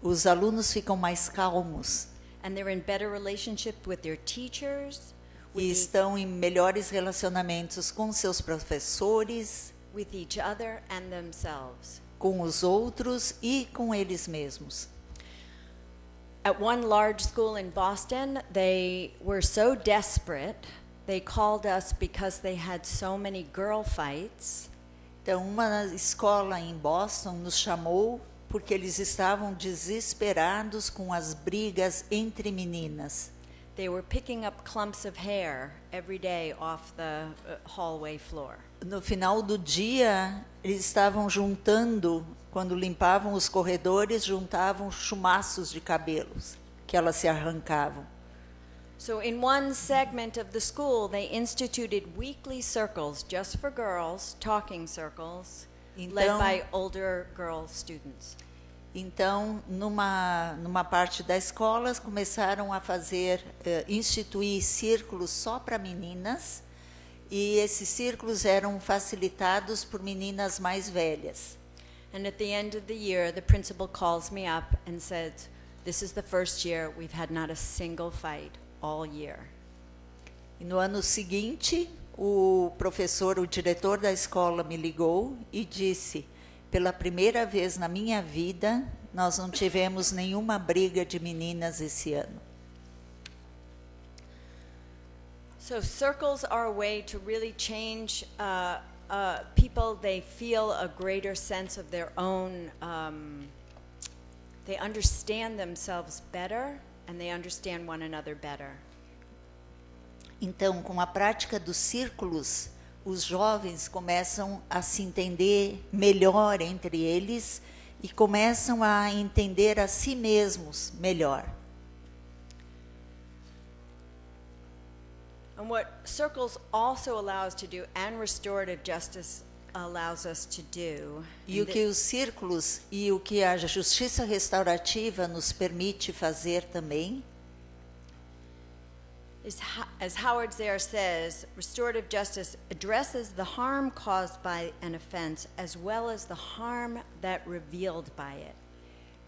Os alunos ficam mais calmos and they're in better relationship with their teachers, e estão em melhores relacionamentos com seus professores, with each other and themselves. com os outros e com eles mesmos. At one large school in Boston, they were so desperate, they called us because they had so many girl fights. Então, uma escola em Boston nos chamou porque eles estavam desesperados com as brigas entre meninas. They were picking up clumps of hair every day off the hallway floor. No final do dia, eles estavam juntando, quando limpavam os corredores, juntavam chumaços de cabelos que elas se arrancavam. So in one segment of the school, they instituted weekly circles just for girls, talking circles, led Então- by older girl students. Então, numa parte da escola, começaram a instituir círculos só para meninas, e esses círculos eram facilitados por meninas mais velhas. And at the end of the year, the principal calls me up and said, "This is the first year we've had not a single fight all year." E no ano seguinte, o diretor da escola me ligou e disse: pela primeira vez na minha vida, nós não tivemos nenhuma briga de meninas esse ano. So circles are a way to really change people. They feel a greater sense of their own, they understand themselves better and they understand one another better. Então, com a prática dos círculos, os jovens começam a se entender melhor entre eles e começam a entender a si mesmos melhor. And what circles also allow us to do, and restorative justice allows us to do, E o que os círculos e o que a justiça restaurativa nos permite fazer também, is, as Howard Zare says, restorative justice addresses the harm caused by an offense as well as the harm that revealed by it.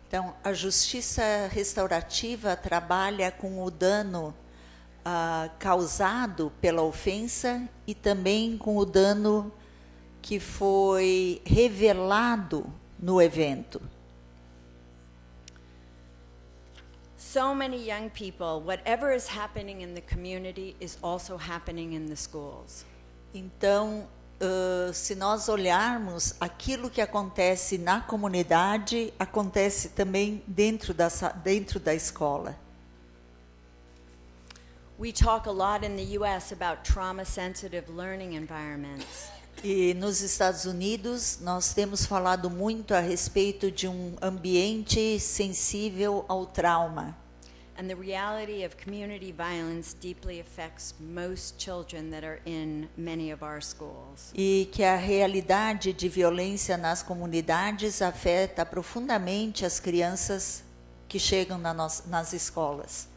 então, a justiça restaurativa trabalha com o dano causado pela ofensa e também com o dano que foi revelado no evento. So many young people, whatever is happening in the community is also happening in the schools. Então, se nós olharmos, aquilo que acontece na comunidade acontece também dentro da escola. We talk a lot in the US about trauma-sensitive learning environments. E nos Estados Unidos, nós temos falado muito a respeito de um ambiente sensível ao trauma. And the reality of community violence deeply affects most children that are in many of our schools. E que a realidade de violência nas comunidades afeta profundamente as crianças que chegam nas escolas.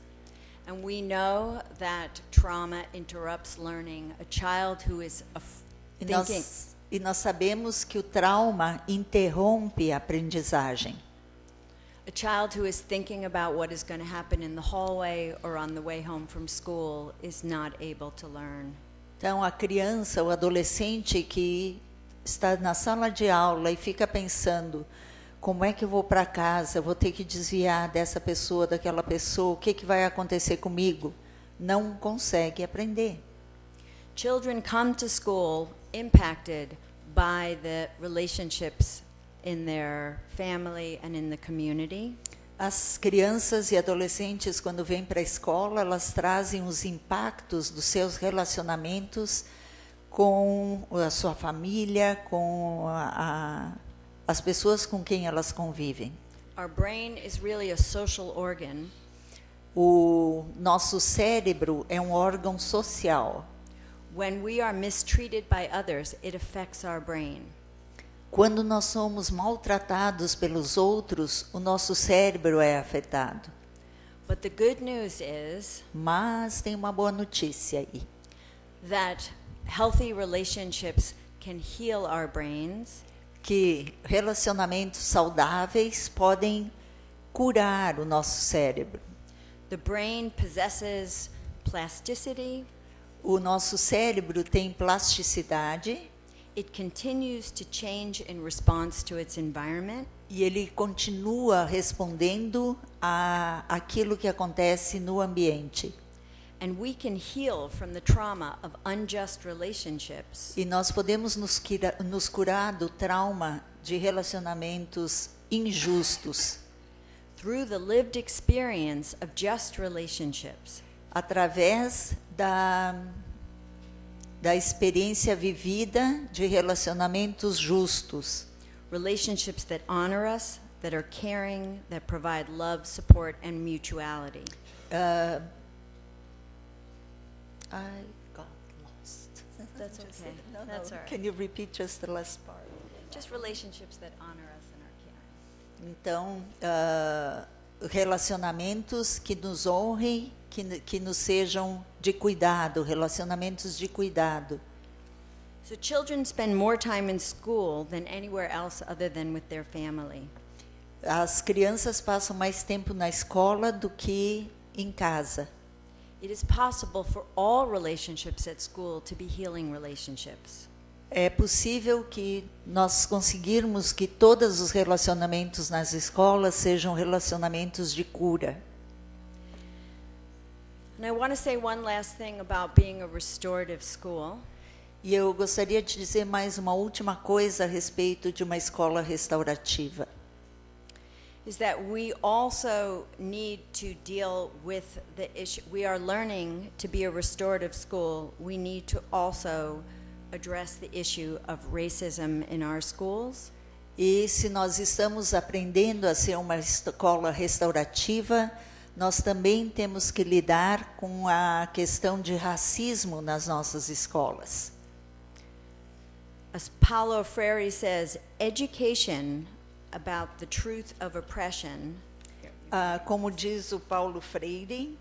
And we know that trauma interrupts learning. A child who is thinking, E nós sabemos que o trauma interrompe a aprendizagem. a child who is thinking about what is going to happen in the hallway or on the way home from school is not able to learn. Então, a criança, o adolescente que está na sala de aula e fica pensando: como é que eu vou para casa? Eu vou ter que desviar dessa pessoa, daquela pessoa, o que vai acontecer comigo? Não consegue aprender. Children come to school impacted by the relationships in their family and in the community. As crianças e adolescentes, quando vêm para a escola, elas trazem os impactos dos seus relacionamentos com a sua família, com as pessoas com quem elas convivem. Our brain is really a social organ. O nosso cérebro é um órgão social. When we are mistreated by others, it affects our brain. Quando nós somos maltratados pelos outros, o nosso cérebro é afetado. But the good news is Mas tem uma boa notícia aí. that healthy relationships can heal our brains, Que relacionamentos saudáveis podem curar o nosso cérebro. the brain possesses plasticity, O nosso cérebro tem plasticidade it continues to change in response to its environment, e ele continua respondendo a aquilo que acontece no ambiente. and we can heal from the trauma of unjust relationships E nós podemos nos curar do trauma de relacionamentos injustos through the lived experience of just relationships. através da experiência vivida de relacionamentos justos. Relationships that honor us, that are caring, that provide love, support, and mutuality. I got lost. That's okay. No, That's all right. Can you repeat just the last part? Just relationships that honor us and are caring. Então, relacionamentos que nos honrem, que nos sejam de cuidado, relacionamentos de cuidado. So children spend more time in school than anywhere else other than with their family. As crianças passam mais tempo na escola do que em casa. It is possible for all relationships at school to be healing relationships. É possível que nós conseguirmos que todos os relacionamentos nas escolas sejam relacionamentos de cura. And I want to say one last thing about being a restorative school. E eu gostaria de dizer mais uma última coisa a respeito de uma escola restaurativa. Is that we also need to deal with the issue. We are learning to be a restorative school. We need to also address the issue of racism in our schools. E se nós estamos aprendendo a ser uma escola restaurativa, nós também temos que lidar com a questão de racismo nas nossas escolas. As Paulo Freire says, education about the truth of oppression Como diz o Paulo Freire,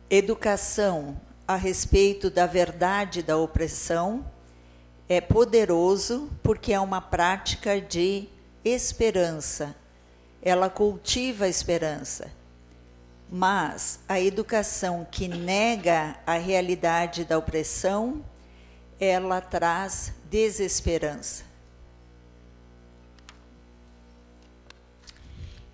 educação a respeito da verdade da opressão é poderoso porque é uma prática de esperança. Ela cultiva a esperança. Mas a educação que nega a realidade da opressão, ela traz desesperança.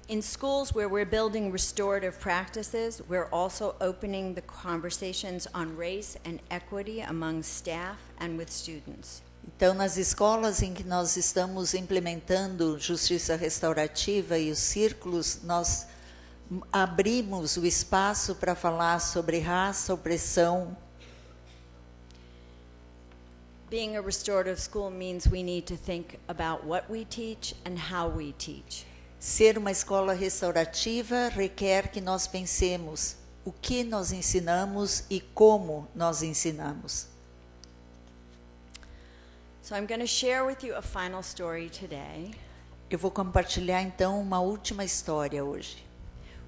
In schools where we're building restorative practices, we're also opening the conversations on race and equity among staff and with students. Então, nas escolas em que nós estamos implementando justiça restaurativa e os círculos, nós abrimos o espaço para falar sobre raça, opressão. Being a restorative school means we need to think about what we teach and how we teach. Ser uma escola restaurativa requer que nós pensemos o que nós ensinamos e como nós ensinamos. So I'm going to share with you a final story today, Eu vou compartilhar então uma última história hoje,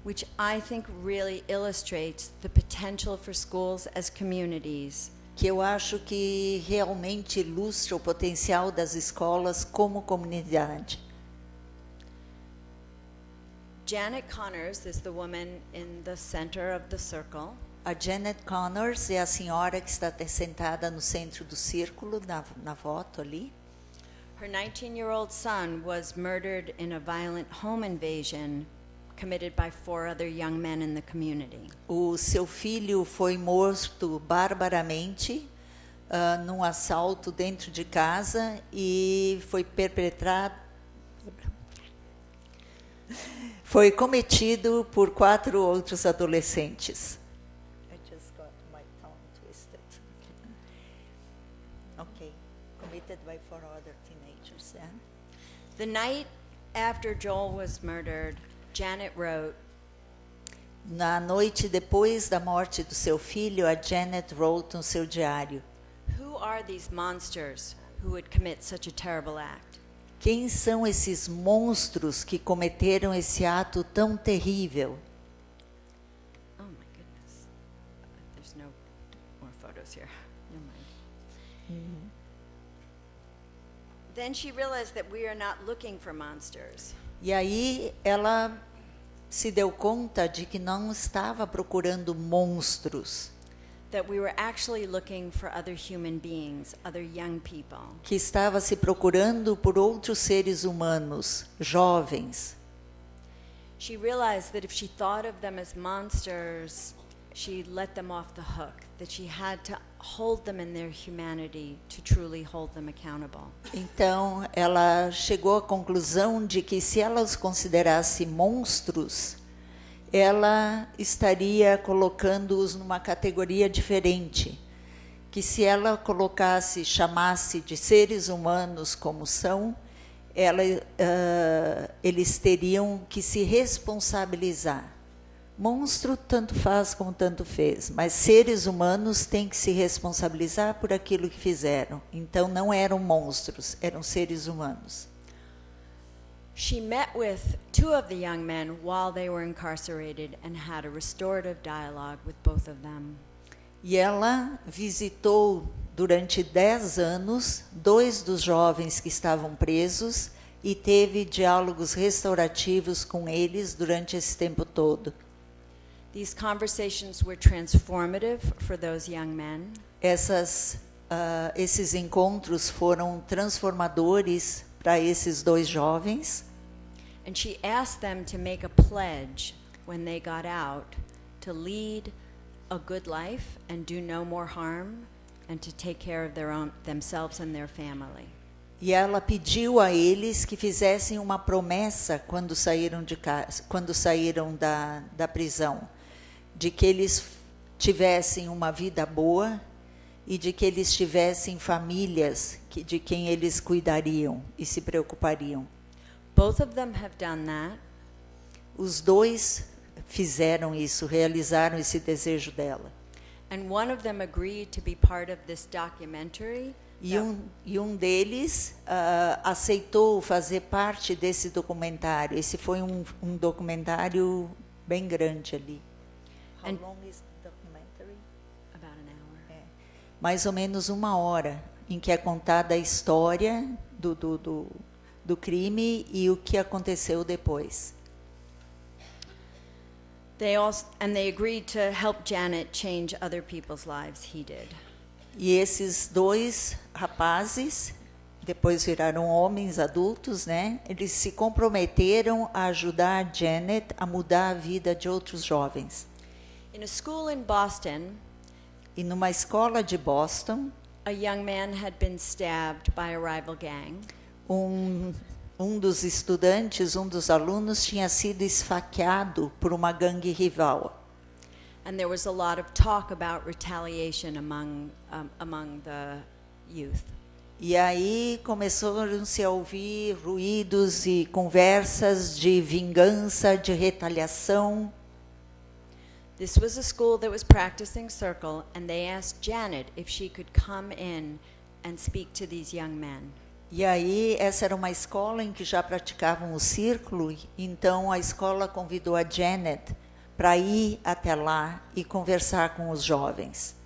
which I think really illustrates the potential for schools as communities que eu acho que realmente ilustra o potencial das escolas como comunidade. Janet Connors is the woman in the center of the circle. A Janet Connors é a senhora que está sentada no centro do círculo, na foto ali. Her 19-year-old son was murdered in a violent home invasion committed by 4 other young men in the community. O seu filho foi morto barbaramente num assalto dentro de casa e foi perpetrado foi cometido por 4 outros adolescentes. I just got my tongue twisted. Okay, committed by 4 other teenagers. Yeah? The night after Joel was murdered, Janet wrote, Na noite depois da morte do seu filho, a Janet wrote no seu diário: "Who are these monsters who would commit such a terrible act?" Quem são esses monstros que cometeram esse ato tão terrível? Oh my goodness. There's no more photos here. Never mind. Then she realized that we are not looking for monsters. E aí ela se deu conta de que não estava procurando monstros, That we were actually looking for other human beings, other young people. que estava se procurando por outros seres humanos, jovens. She realized that if she thought of them as monsters, she let them off the hook, that she had to hold them in their humanity to truly hold them accountable. Então, ela chegou à conclusão de que se ela os considerasse monstros, ela estaria colocando-os numa categoria diferente, que se ela colocasse, chamasse de seres humanos como são, eles teriam que se responsabilizar. Monstro tanto faz como tanto fez, mas seres humanos têm que se responsabilizar por aquilo que fizeram. Então não eram monstros, eram seres humanos. She met with 2 of the young men while they were incarcerated and had a restorative dialogue with both of them. E ela visitou durante 10 anos 2 dos jovens que estavam presos e teve diálogos restaurativos com eles durante esse tempo todo. These conversations were transformative for those young men. Esses encontros foram transformadores para esses 2 jovens. And she asked them to make a pledge when they got out to lead a good life and do no more harm and to take care of themselves and their family. E ela pediu a eles que fizessem uma promessa quando saíram da prisão, de que eles tivessem uma vida boa e de que eles tivessem famílias de quem eles cuidariam e se preocupariam. Both of them have done that. Os 2 fizeram isso, realizaram esse desejo dela. And one of them agreed to be part of this documentary. E um deles aceitou fazer parte desse documentário. Esse foi um documentário bem grande ali. How long is the documentary? About an hour. Mais ou menos 1 hora, em que é contada a história do crime e o que aconteceu depois. They agreed to help Janet change other people's lives. He did. E esses 2 rapazes, depois viraram homens adultos, né? Eles se comprometeram a ajudar a Janet a mudar a vida de outros jovens. In a school in Boston, E numa escola de Boston, a young man had been stabbed by a rival gang. um dos estudantes, um dos alunos, tinha sido esfaqueado por uma gangue rival. And there was a lot of talk about retaliation among the youth. E aí começaram-se a ouvir ruídos e conversas de vingança, de retaliação. This was a school that was practicing circle, and they asked Janet if she could come in and speak to these young men. E aí essa era uma escola em que já praticavam o círculo, então a escola convidou a Janet para ir até lá e conversar com os jovens.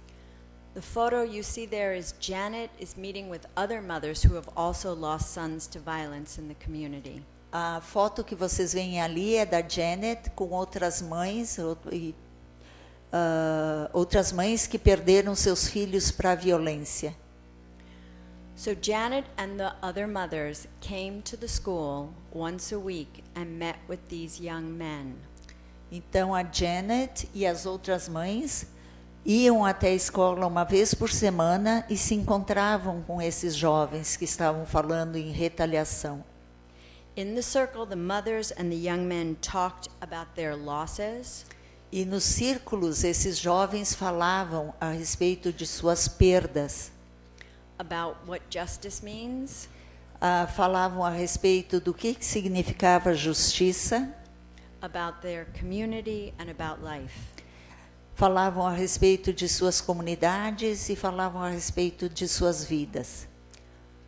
The photo you see there is Janet is meeting with other mothers who have also lost sons to violence in the community. A foto que vocês veem ali é da Janet com outras mães que perderam seus filhos para a violência. So Janet and the other mothers came to the school once a week and met with these young men. Então a Janet e as outras mães iam até a escola uma vez por semana e se encontravam com esses jovens que estavam falando em retaliação. In the circle, the mothers and the young men talked about their losses, E nos círculos, esses jovens falavam a respeito de suas perdas, about what justice means, falavam a respeito do que significava justiça, about their community, and about life. falavam a respeito de suas comunidades e falavam a respeito de suas vidas.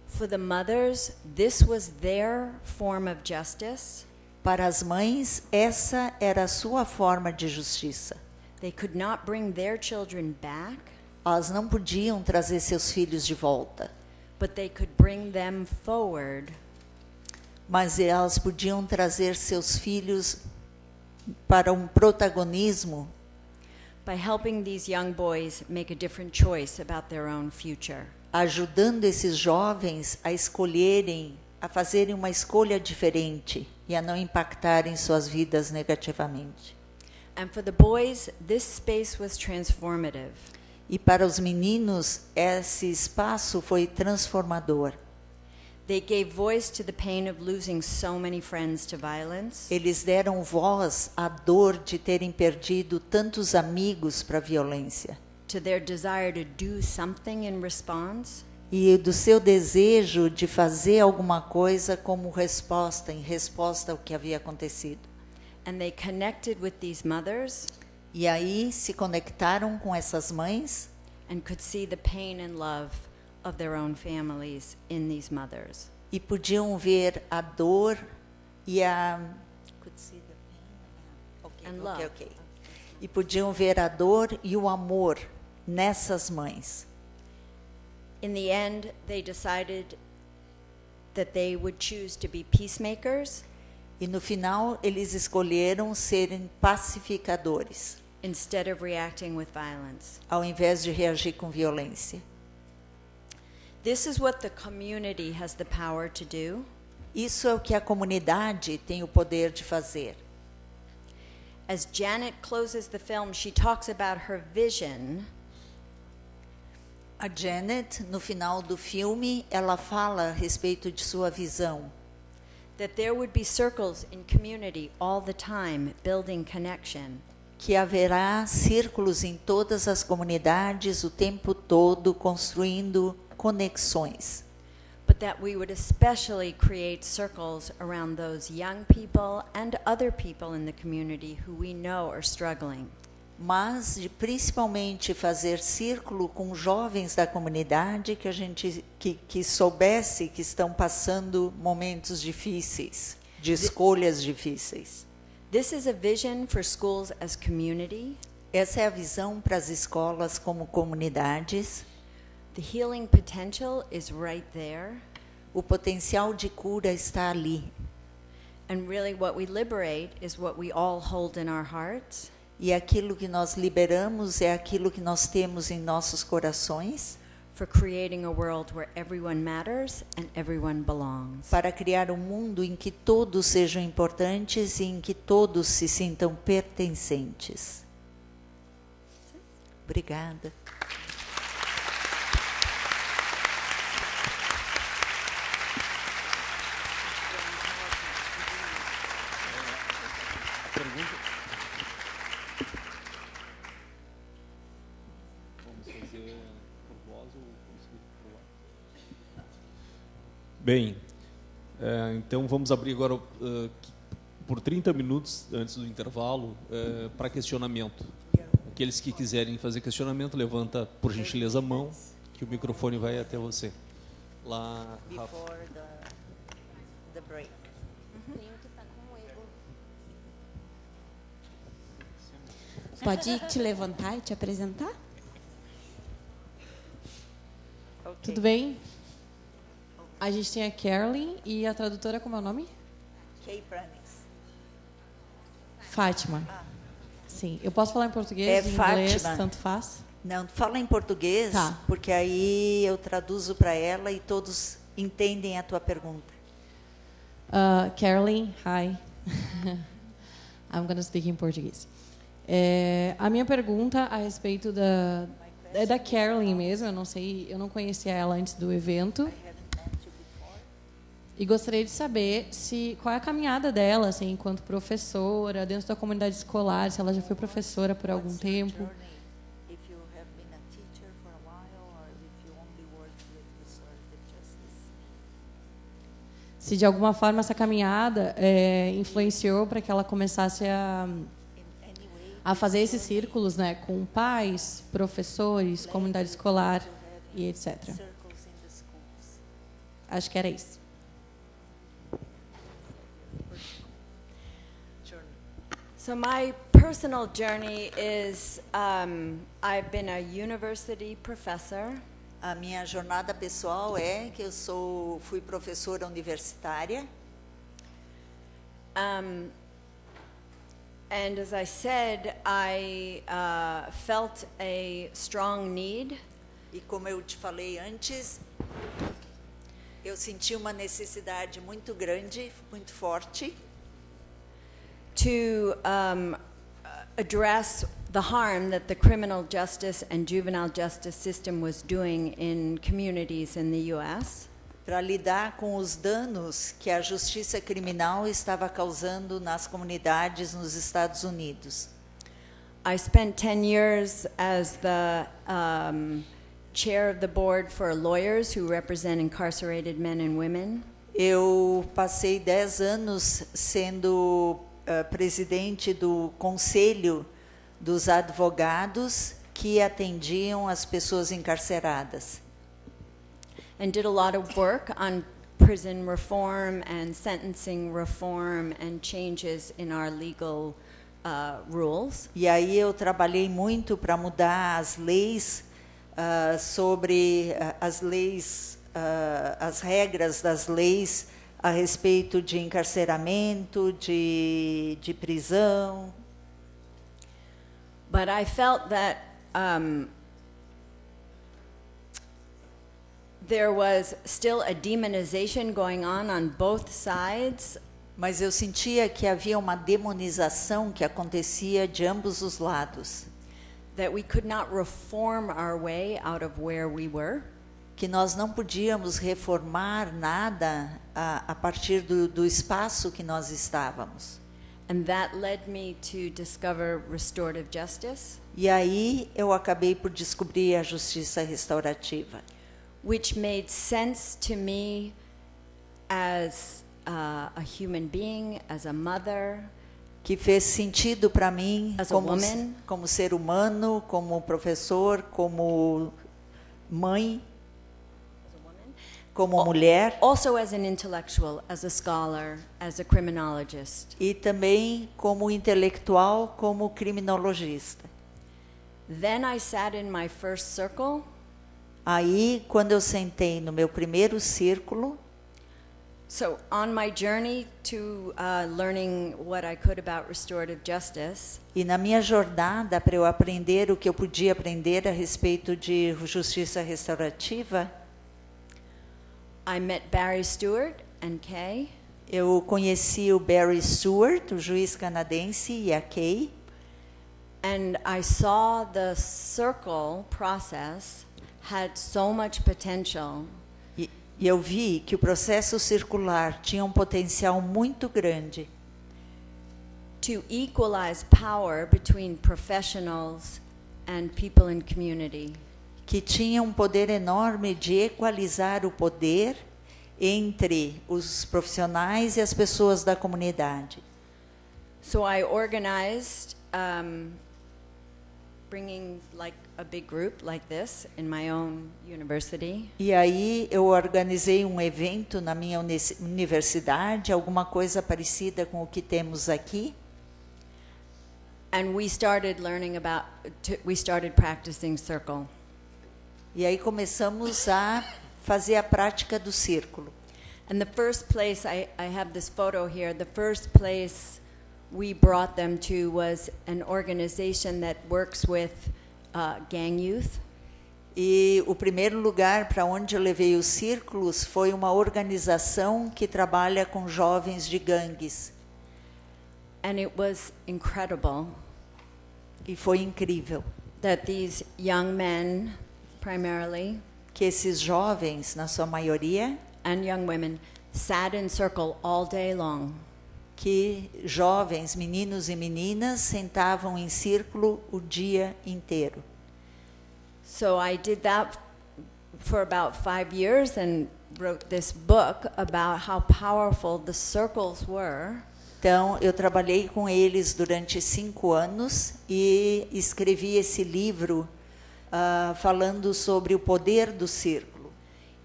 For the mothers, this was their form of justice. Para as mães, essa era a sua forma de justiça. They could not bring their children back, Elas não podiam trazer seus filhos de volta, but they could bring them forward mas elas podiam trazer seus filhos para um protagonismo, by helping these young boys make a different choice about their own future. ajudando esses jovens a escolherem, a fazerem uma escolha diferente e a não impactarem suas vidas negativamente. And for the boys, this space was transformative. E para os meninos, esse espaço foi transformador. They gave voice to the pain of losing so many friends to violence. Eles deram voz à dor de terem perdido tantos amigos para a violência. To their desire to do something in response, E do seu desejo de fazer alguma coisa como resposta, em resposta ao que havia acontecido. and they connected with these mothers E aí se conectaram com essas mães and could see the pain and love of their own families in these mothers. e podiam ver a dor e a... And love. Ok. E podiam ver a dor e o amor nessas mães. In the end, they decided that they would choose to be peacemakers E no final eles escolheram serem pacificadores, instead of reacting with violence. ao invés de reagir com violência. This is what the community has the power to do. Isso é o que a comunidade tem o poder de fazer. As Janet closes the film, she talks about her vision A Janet, no final do filme, ela fala a respeito de sua visão, that there would be circles in community all the time, building connection. que haverá círculos em todas as comunidades o tempo todo, construindo conexões. But that we would especially create circles around those young people and other people in the community who we know are struggling. Mas de principalmente fazer círculo com jovens da comunidade que a gente que soubesse que estão passando momentos difíceis, de escolhas difíceis. This is a vision for schools as community. Essa é a visão para as escolas como comunidades. The healing potential is right there. O potencial de cura está ali. And really what we liberate is what we all hold in our hearts. E aquilo que nós liberamos é aquilo que nós temos em nossos corações For creating a world where everyone matters and everyone belongs. para criar um mundo em que todos sejam importantes e em que todos se sintam pertencentes. Obrigada. Bem, então vamos abrir agora por 30 minutos antes do intervalo para questionamento. Aqueles que quiserem fazer questionamento, levanta por gentileza a mão, que o microfone vai até você. Lá, Rafa. Before the break. Pode te levantar e te apresentar? Okay. Tudo bem? A gente tem a Carolyn e a tradutora, como é o nome? Kay Pranix. Fátima. Sim. Eu posso falar em português, É em inglês, Fátima. tanto faz? Não, fala em português, Tá. porque aí eu traduzo para ela e todos entendem a tua pergunta. Carolyn, hi. I'm going to speak in português. A minha pergunta a respeito é da Carolyn mesmo, eu não sei, eu não conhecia ela antes do evento. E gostaria de saber qual é a caminhada dela, assim, enquanto professora, dentro da comunidade escolar, se ela já foi professora por algum tempo. If you have been a teacher for a while or if you only worked with restorative justice. Se de alguma forma essa caminhada influenciou para que ela começasse a fazer esses círculos, né, com pais, professores, comunidade escolar e etc. Circles in the schools. Acho que era isso. So my personal journey is I've been a university professor. A minha jornada pessoal é que fui professora universitária. And as I said, I felt a strong need E como eu te falei antes, eu senti uma necessidade muito grande, muito forte, to address the harm that the criminal justice and juvenile justice system was doing in communities in the U.S. para lidar com os danos que a justiça criminal estava causando nas comunidades nos Estados Unidos. I spent 10 years as the chair of the board for lawyers who represent incarcerated men and women. Eu passei 10 anos sendo presidente do conselho dos advogados que atendiam as pessoas encarceradas. And did a lot of work on prison reform and sentencing reform and changes in our legal rules. E aí eu trabalhei muito para mudar as leis sobre as leis, as regras das leis a respeito de encarceramento, de prisão. But I felt that there was still a demonization going on both sides. Mas eu sentia que havia uma demonização que acontecia de ambos os lados. That we could not reform our way out of where we were. Que nós não podíamos reformar nada a partir do espaço que nós estávamos. And that led me to discover restorative justice. E aí eu acabei por descobrir a justiça restaurativa. Which made sense to me as a human being, as a mother, que fez sentido para mim as a woman, como ser humano, como professor, como mãe, como mulher, also as an intellectual, as a scholar, as a criminologist. E também como intelectual, como criminologista. Then I sat in my first circle. Aí, quando eu sentei no meu primeiro círculo, so on my journey to learning what I could about restorative justice, e na minha jornada para eu aprender o que eu podia aprender a respeito de justiça restaurativa, I met Barry Stewart and Kay. Eu conheci o Barry Stewart, o juiz canadense, e a Kay. And I saw the circle process had so much potential. E eu vi que o processo circular tinha um potencial muito grande to equalize power between professionals and people in community. Que tinha um poder enorme de equalizar o poder entre os profissionais e as pessoas da comunidade. So I organized bringing like a big group like this in my own university. E aí eu organizei um evento na minha universidade, alguma coisa parecida com o que temos aqui. And we started we started practicing circle. E aí começamos a fazer a prática do círculo. And the first place, I have this photo here, the first place we brought them to was an organization that works with gang youth. E o primeiro lugar para onde eu levei os círculos foi uma organização que trabalha com jovens de gangues. And it was incredible. E foi incrível. That these young men, primarily, que esses jovens, na sua maioria, and young women, sat in circle all day long. que jovens, meninos e meninas, sentavam em círculo o dia inteiro. So I did that for about 5 years and wrote this book about how powerful the circles were. Então, eu trabalhei com eles durante 5 anos e escrevi esse livro falando sobre o poder do círculo.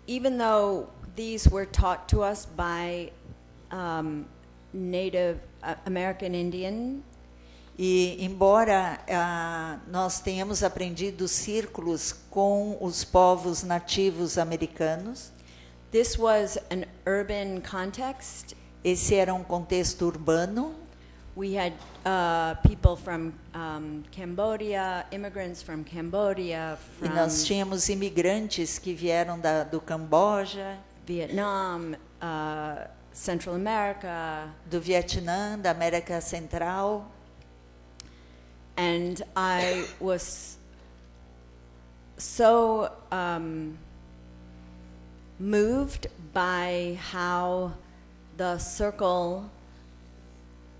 Even though these were taught to us by Native American Indian, E, embora nós tenhamos aprendido círculos com os povos nativos americanos, this was an urban context. esse era um contexto urbano. We had people from Cambodia, immigrants from Cambodia, E from nós tínhamos imigrantes que vieram do Camboja, Vietnam, Central America, do Vietnã, da América Central. and I was so moved by how the circle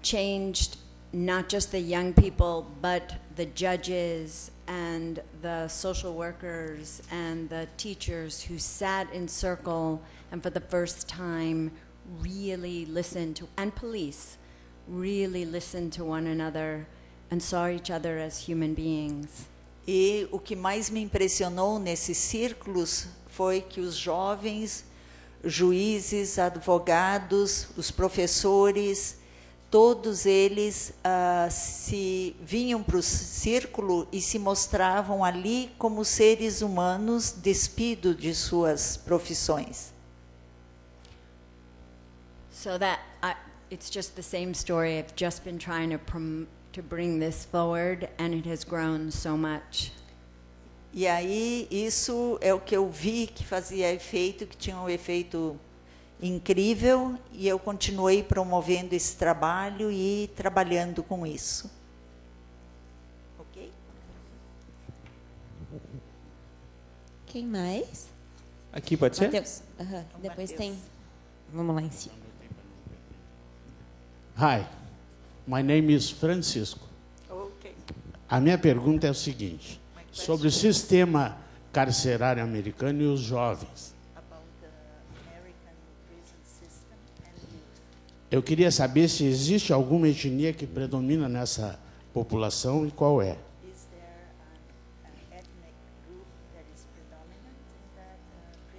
changed not just the young people, but the judges and the social workers and the teachers who sat in circle and for the first time really listened to, and police really listened to one another and saw each other as human beings. E o que mais me impressionou nesses círculos foi que os jovens, juízes, advogados, os professores, todos eles se vinham para o círculo e se mostravam ali como seres humanos despidos de suas profissões. So that it's just the same story. I've just been trying to bring this forward, and it has grown so much. E aí isso é o que eu vi que fazia efeito, que tinha um efeito incrível, e eu continuei promovendo esse trabalho e trabalhando com isso. Ok? Quem mais? Aqui pode ser? Mateus. Aham. Depois Mateus. tem. Vamos lá em cima. Hi, my name is Francisco. Ok. A minha pergunta é o seguinte, sobre o sistema carcerário americano e os jovens. Eu queria saber se existe alguma etnia que predomina nessa população e qual é.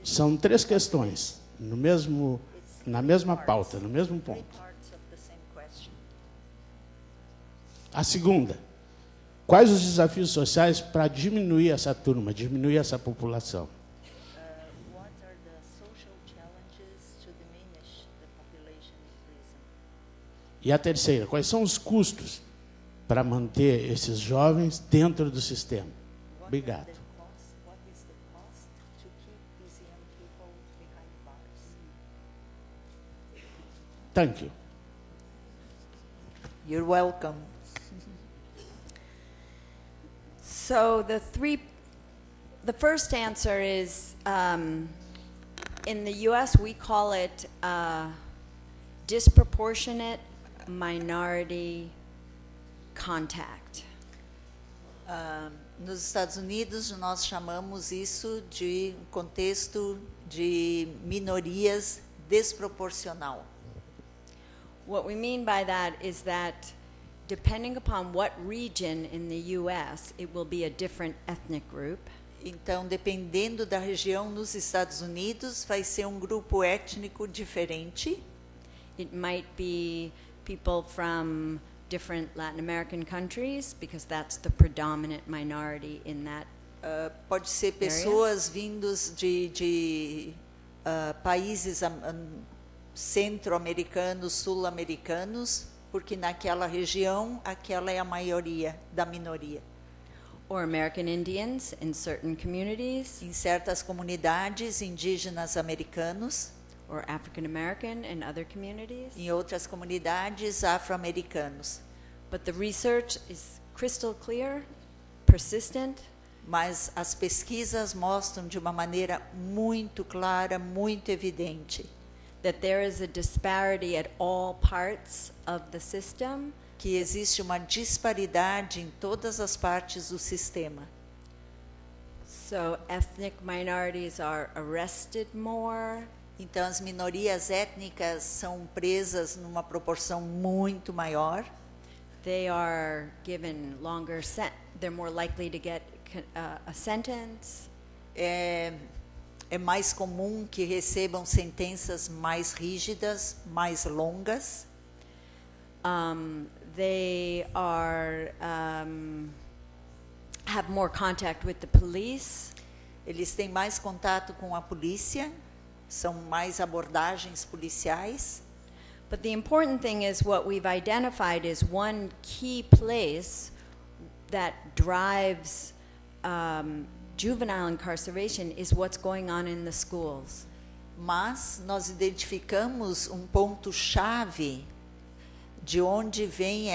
São 3 questões, na mesma pauta, no mesmo ponto. A segunda, quais os desafios sociais para diminuir essa turma, diminuir essa população? E a terceira, quais são os custos para manter esses jovens dentro do sistema? Obrigado. Thank you. You're welcome. So the first answer is, in the U.S. we call it disproportionate minority contact. Nos Estados Unidos, nós chamamos isso de um contexto de minorias desproporcional. What we mean by that is that depending upon what region in the U.S., it will be a different ethnic group. Então, dependendo da região nos Estados Unidos, vai ser um grupo étnico diferente. It might be people from different Latin American countries, because that's the predominant minority in that. Pode ser pessoas vindos de países centro-americanos, sul-americanos, porque naquela região, aquela é a maioria da minoria. Or American Indians in certain communities, Em certas comunidades indígenas americanos, or African American in other communities. em outras comunidades afro-americanos. But the research is crystal clear, persistent, Mas as pesquisas mostram de uma maneira muito clara, muito evidente, that there is a disparity at all parts of the system. Que existe uma disparidade em todas as partes do sistema. So ethnic minorities are arrested more. Então, as minorias étnicas são presas numa proporção muito maior. They are given longer they're more likely to get a sentence. É mais comum que recebam sentenças mais rígidas, mais longas. They are have more contact with the police. Eles têm mais contato com a polícia, são mais abordagens policiais. But the important thing is what we've identified is one key place that drives juvenile incarceration is what's going on in the schools. Mas nós identificamos um ponto-chave de onde vem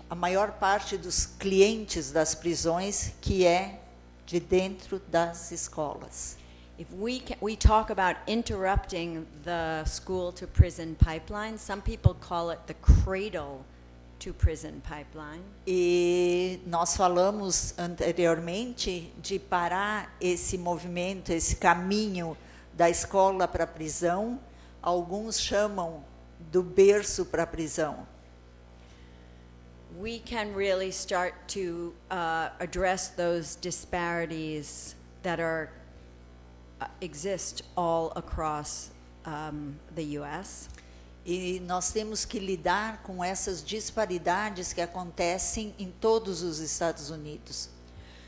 a maior parte dos clientes das prisões, que é de dentro das escolas. If we talk about interrupting the school to prison pipeline, some people call it the cradle to prison pipeline. E nós falamos anteriormente de parar esse movimento, esse caminho da escola para a prisão. Alguns chamam do berço para a prisão. We can really start to address those disparities that exist all across the U.S. E nós temos que lidar com essas disparidades que acontecem em todos os Estados Unidos.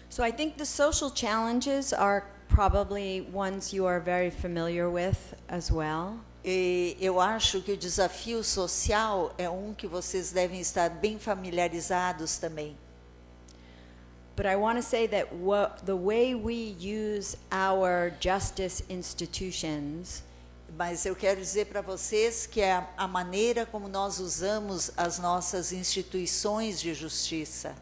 So I think the social challenges are probably ones you are very familiar with as well. E eu acho que o desafio social é um que vocês devem estar bem familiarizados também. But I want to say that the way we use our justice institutions Mas eu quero dizer para vocês que a maneira como nós usamos as nossas instituições de justiça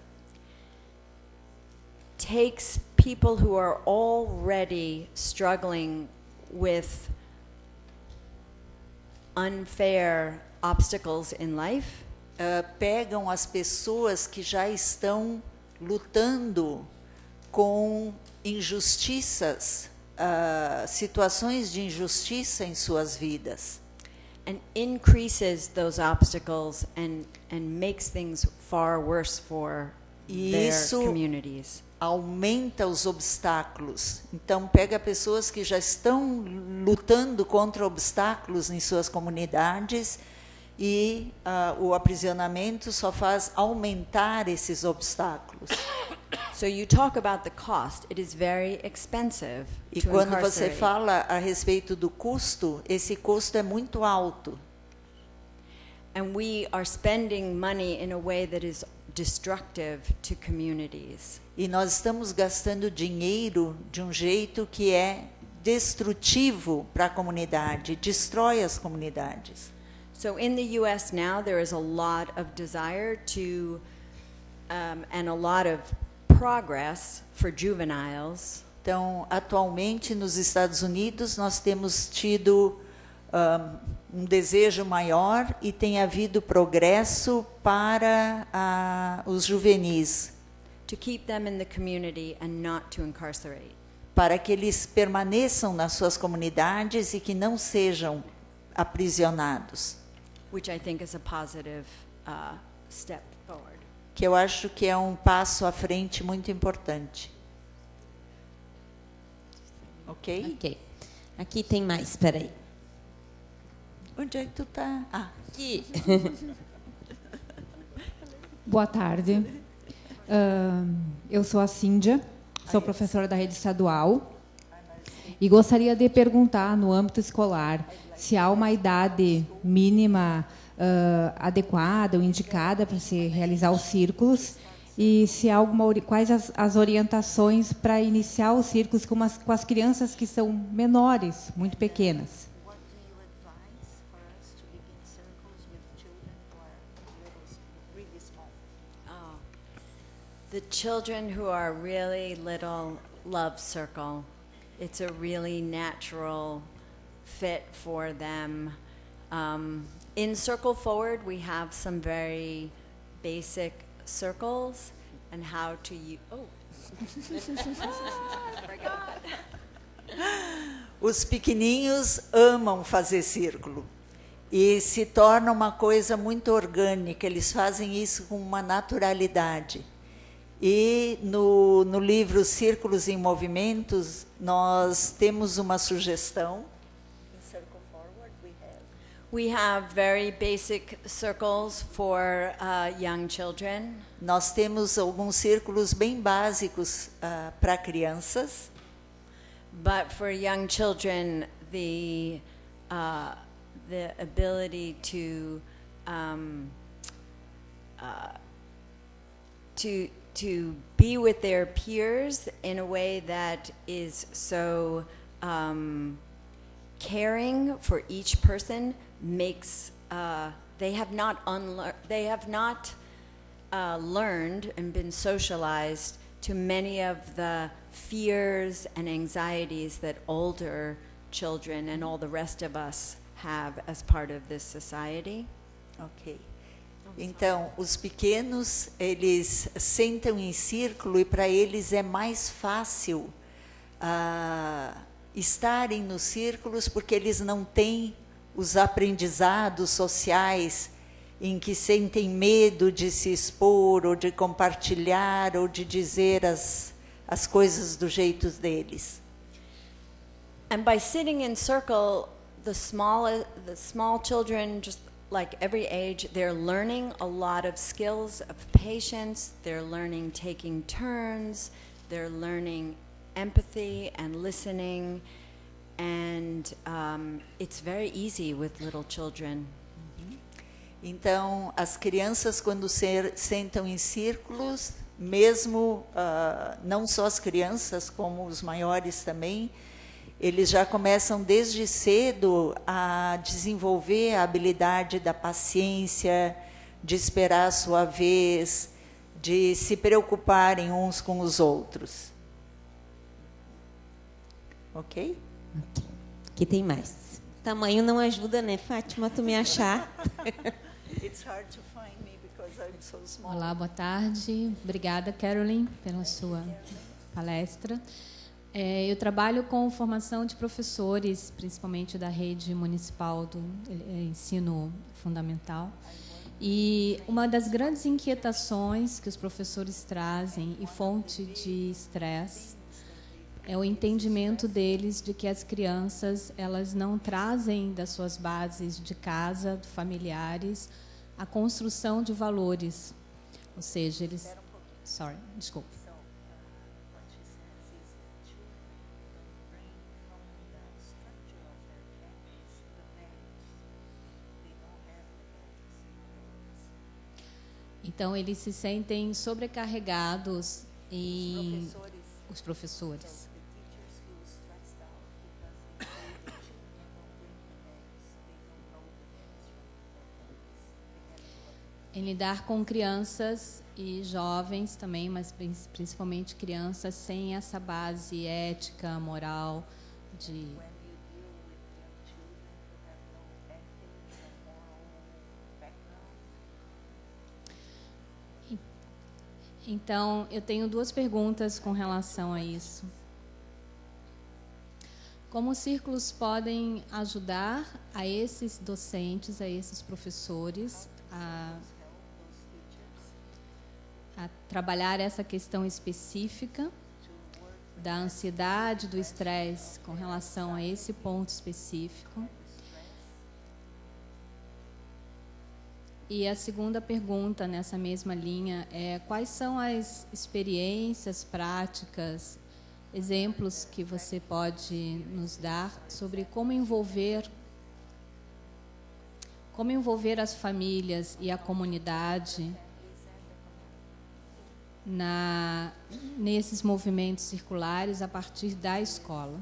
takes people who are already struggling with unfair obstacles in life pegam as pessoas que já estão lutando com injustiças, situações de injustiça em suas vidas. and increases those obstacles and makes things far worse for their Isso communities. aumenta os obstáculos. Então, pega pessoas que já estão lutando contra obstáculos em suas comunidades e o aprisionamento só faz aumentar esses obstáculos. So you talk about the cost. It is very expensive E to quando você incarcerate. fala a respeito do custo, esse custo é muito alto. And we are spending money in a way that is destructive to communities. E nós estamos gastando dinheiro de um jeito que é destrutivo para a comunidade, destrói as comunidades. So in the U.S. now, there is a lot of desire to, and a lot of progress for juveniles Então, atualmente, nos Estados Unidos, nós temos tido um desejo maior e tem havido progresso para os juvenis, to keep them in the community and not to incarcerate. para que eles permaneçam nas suas comunidades e que não sejam aprisionados, Which I think is a positive step forward. que eu acho que é um passo à frente muito importante. Ok? Ok. Aqui tem mais, espera aí. Onde é que tu está? Ah, Aqui. Boa tarde. Eu sou a Cíndia, sou professora da rede estadual e gostaria de perguntar, no âmbito escolar, se há uma idade mínima adequada ou indicada para se realizar os círculos e se há quais as orientações para iniciar os círculos com as crianças que são menores, muito pequenas. The children who are really little love circle. It's a really natural fit for them. In Circle Forward, we have some very basic circles and how to use. Oh, I forgot. Os pequeninhos amam fazer círculo e se torna uma coisa muito orgânica, eles fazem isso com uma naturalidade. E no livro Círculos em Movimentos, nós temos uma sugestão. We have very basic circles for young children. Nós temos alguns círculos bem básicos para crianças. But for young children, the ability to be with their peers in a way that is so caring for each person makes they have not learned and been socialized to many of the fears and anxieties that older children and all the rest of us have as part of this society. Ok. Então, os pequenos, eles sentam em círculo e para eles é mais fácil estarem nos círculos porque eles não têm os aprendizados sociais em que sentem medo de se expor ou de compartilhar ou de dizer as coisas do jeito deles. And by sitting in circle, the small children, just like every age, they're learning a lot of skills of patience, they're learning taking turns, they're learning empathy and listening, and it's very easy with little children. Então, as crianças, quando sentam em círculos, mesmo não só as crianças, como os maiores também, eles já começam desde cedo a desenvolver a habilidade da paciência, de esperar a sua vez, de se preocuparem uns com os outros. Ok? Aqui tem mais. Tamanho não ajuda, né, Fátima, tu me achar. It's hard to find me because I'm so small. Olá, boa tarde. Obrigada, Carolyn, pela sua palestra. Eu trabalho com formação de professores, principalmente da rede municipal do ensino fundamental. E uma das grandes inquietações que os professores trazem e fonte de estresse é o entendimento deles de que as crianças, elas não trazem das suas bases de casa, familiares, a construção de valores. Ou seja, eles... desculpa. Então, eles se sentem sobrecarregados em... Os professores. Em lidar com crianças e jovens também, mas principalmente crianças sem essa base ética, moral, de... Então, eu tenho duas perguntas com relação a isso. Como os círculos podem ajudar a esses docentes, a esses professores, a trabalhar essa questão específica da ansiedade, do estresse com relação a esse ponto específico? E a segunda pergunta nessa mesma linha é: quais são as experiências práticas, exemplos que você pode nos dar sobre como envolver as famílias e a comunidade nesses movimentos circulares a partir da escola?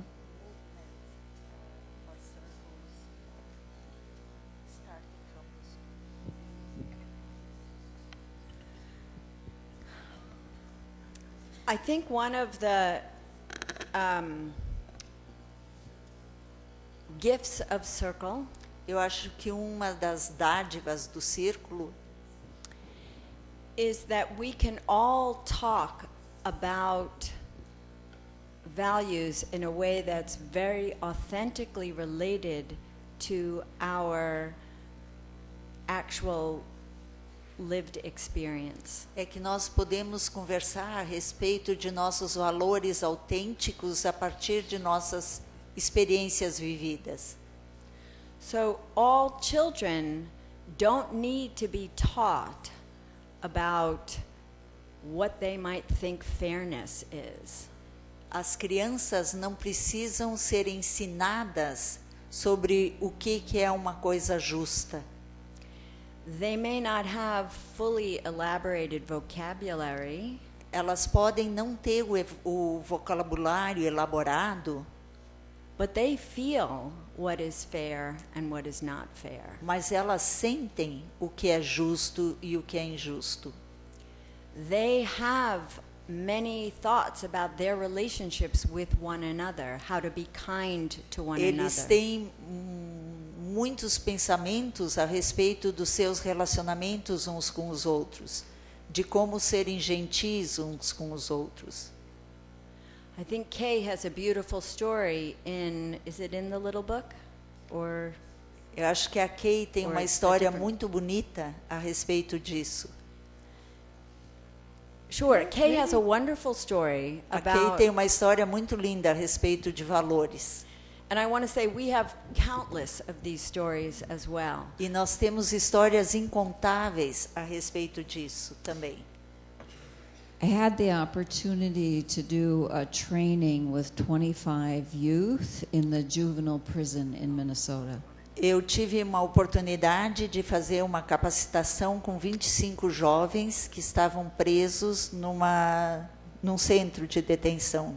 I think one of the gifts of Circle Eu acho que uma das dádivas do círculo is that we can all talk about values in a way that's very authentically related to our actual lived experience. é que nós podemos conversar a respeito de nossos valores autênticos a partir de nossas experiências vividas. So all children don't need to be taught about what they might think fairness is. As crianças não precisam ser ensinadas sobre o que é uma coisa justa. They may not have fully elaborated vocabulary, Elas podem não ter o vocabulário elaborado, but they feel what is fair and what is not fair. mas elas sentem o que é justo e o que é injusto. They have many thoughts about their relationships with one another, how to be kind to one Eles another. têm muitos pensamentos a respeito dos seus relacionamentos uns com os outros, de como serem gentis uns com os outros. I think Kay has a beautiful story is it in the little book? Or Eu acho que a Kay tem Or uma it's história different. muito bonita a respeito disso. Sure, Kay has a wonderful story A Kay about, tem uma história muito linda a respeito de valores. and I want to say we have countless of these stories as well. E nós temos histórias incontáveis a respeito disso também. I had the opportunity to do a training with 25 youth in the juvenile prison in Minnesota. Eu tive uma oportunidade de fazer uma capacitação com 25 jovens que estavam presos num centro de detenção.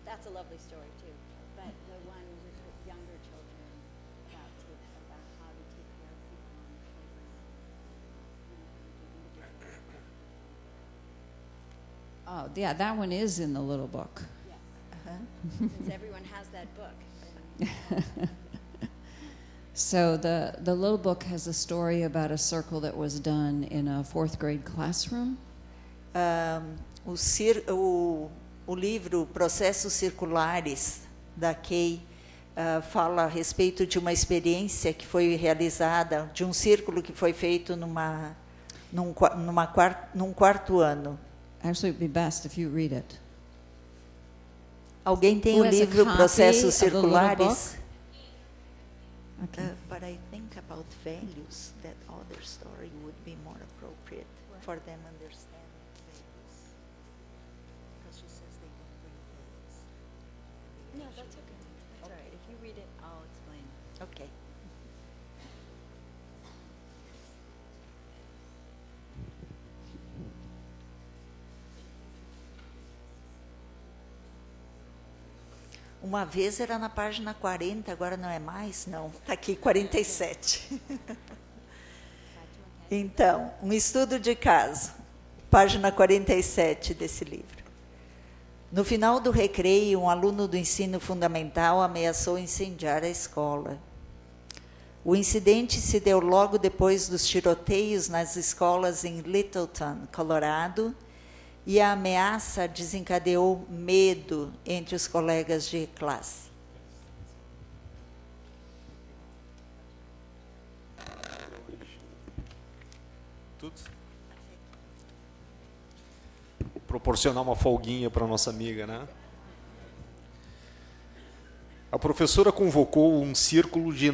That's a lovely story too, but the one with younger children about how to take care of Oh, yeah, that one is in the little book. since everyone has that book. So the little book has a story about a circle that was done in a 4th grade classroom. O livro Processos Circulares, da Kay, fala a respeito de uma experiência que foi realizada, de um círculo que foi feito num quarto ano. Actually, it would be best if you read it. Alguém tem Who o has a livro copy Processos of the little Circulares? Okay. But I think about values, that other story would be more appropriate for them understand values. Because she says they don't bring values. No, that's okay. That's all right. If you read it, I'll explain. Okay. Uma vez era na página 40, agora não é mais? Não, está aqui 47. Então, um estudo de caso, página 47 desse livro. No final do recreio, um aluno do ensino fundamental ameaçou incendiar a escola. O incidente se deu logo depois dos tiroteios nas escolas em Littleton, Colorado, e a ameaça desencadeou medo entre os colegas de classe. Tudo? Proporcionar uma folguinha para nossa amiga, né? A professora convocou um círculo de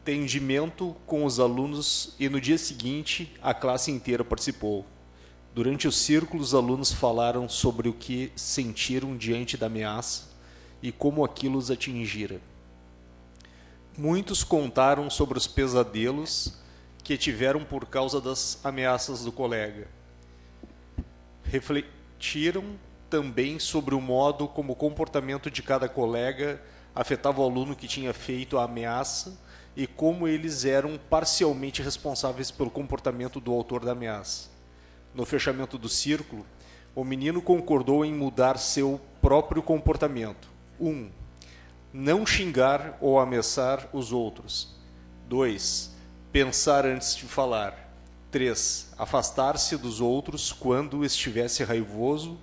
entendimento com os alunos e no dia seguinte a classe inteira participou. Durante o círculo, os alunos falaram sobre o que sentiram diante da ameaça e como aquilo os atingira. Muitos contaram sobre os pesadelos que tiveram por causa das ameaças do colega. Refletiram também sobre o modo como o comportamento de cada colega afetava o aluno que tinha feito a ameaça e como eles eram parcialmente responsáveis pelo comportamento do autor da ameaça. No fechamento do círculo, O menino concordou em mudar seu próprio comportamento. 1. Não xingar ou ameaçar os outros. 2. Pensar antes de falar. 3. Afastar-se dos outros quando estivesse raivoso,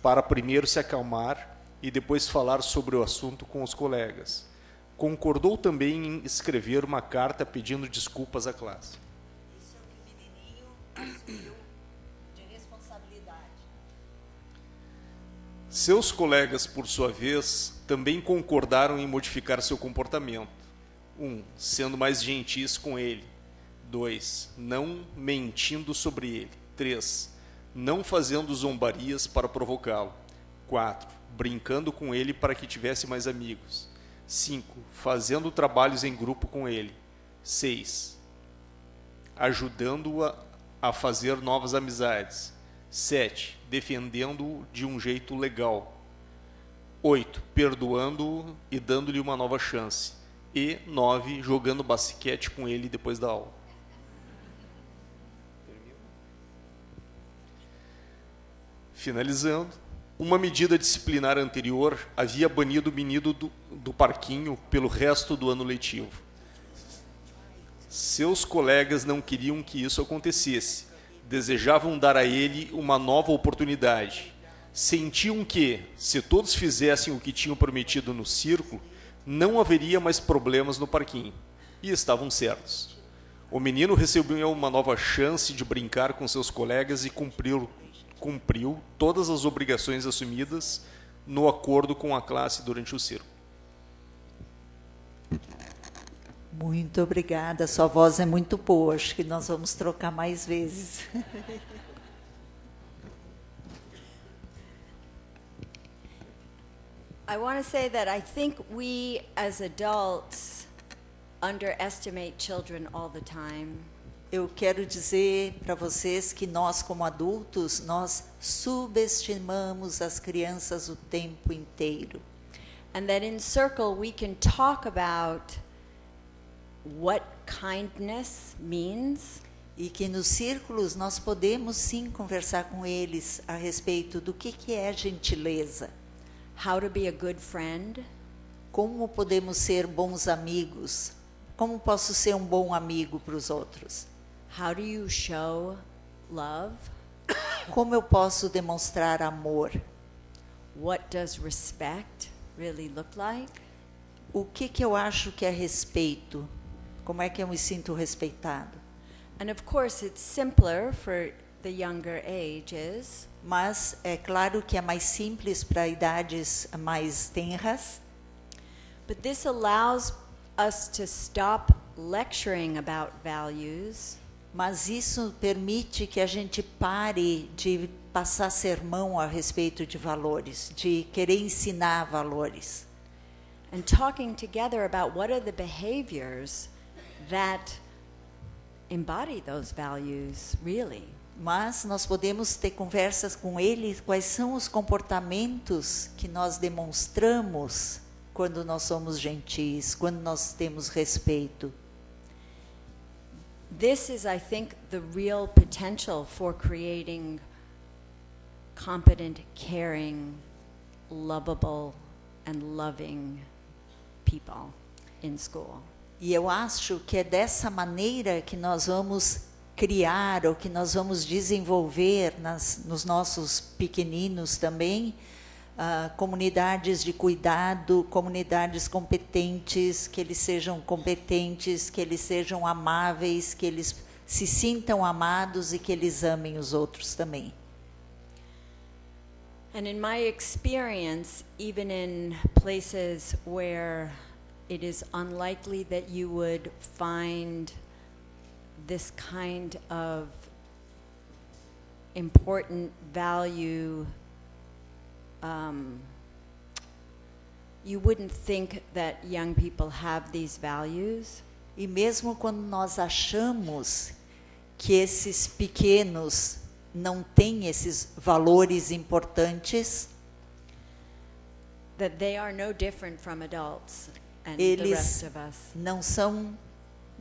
para primeiro se acalmar e depois falar sobre o assunto com os colegas. Concordou também em escrever uma carta pedindo desculpas à classe. Isso é o que o menininho assumiu de responsabilidade. Seus colegas, por sua vez, também concordaram em modificar seu comportamento. 1. Sendo mais gentis com ele. 2. Não mentindo sobre ele. 3. Não fazendo zombarias para provocá-lo. 4. Brincando com ele para que tivesse mais amigos. 5. Fazendo trabalhos em grupo com ele. 6. Ajudando-o a fazer novas amizades. 7. Defendendo-o de um jeito legal. 8. Perdoando-o e dando-lhe uma nova chance. E 9. Jogando basquete com ele depois da aula. Finalizando, uma medida disciplinar anterior havia banido o menino do parquinho pelo resto do ano letivo. Seus colegas não queriam que isso acontecesse. Desejavam dar a ele uma nova oportunidade. Sentiam que, se todos fizessem o que tinham prometido no círculo, não haveria mais problemas no parquinho. E estavam certos. O menino recebeu uma nova chance de brincar com seus colegas e cumpriu todas as obrigações assumidas no acordo com a classe durante o círculo. Muito obrigada, sua voz é muito boa, acho que nós vamos trocar mais vezes. I want to say that I think we as adults underestimate children all the time. Eu quero dizer para vocês que nós, como adultos, nós subestimamos as crianças o tempo inteiro. And that in circle we can talk about what kindness means. E que nos círculos nós podemos sim conversar com eles a respeito do que é gentileza. How to be a good friend. Como podemos ser bons amigos. Como posso ser um bom amigo para os outros. How do you show love? Como eu posso demonstrar amor? What does respect really look like? O que eu acho que é respeito? Como é que eu me sinto respeitado? And of course it's simpler for the younger ages. Mas é claro que é mais simples para idades mais tenras. But this allows us to stop lecturing about values. Mas isso permite que a gente pare de passar sermão a respeito de valores, de querer ensinar valores. And talking together about what are the behaviors that embody those values, really. Mas nós podemos ter conversas com ele, quais são os comportamentos que nós demonstramos quando nós somos gentis, quando nós temos respeito. This is, I think, the real potential for creating competent, caring, lovable, and loving people in school. E eu acho que é dessa maneira que nós vamos criar, ou que nós vamos desenvolver nos nossos pequeninos também, comunidades de cuidado, comunidades competentes, que eles sejam competentes, que eles sejam amáveis, que eles se sintam amados e que eles amem os outros também. And in my experience, even in places where it is unlikely that you would find this kind of important value, you wouldn't think that young people have these values. E mesmo quando nós achamos que esses pequenos não têm esses valores importantes, that they are no different from adults and the rest eles of us. não são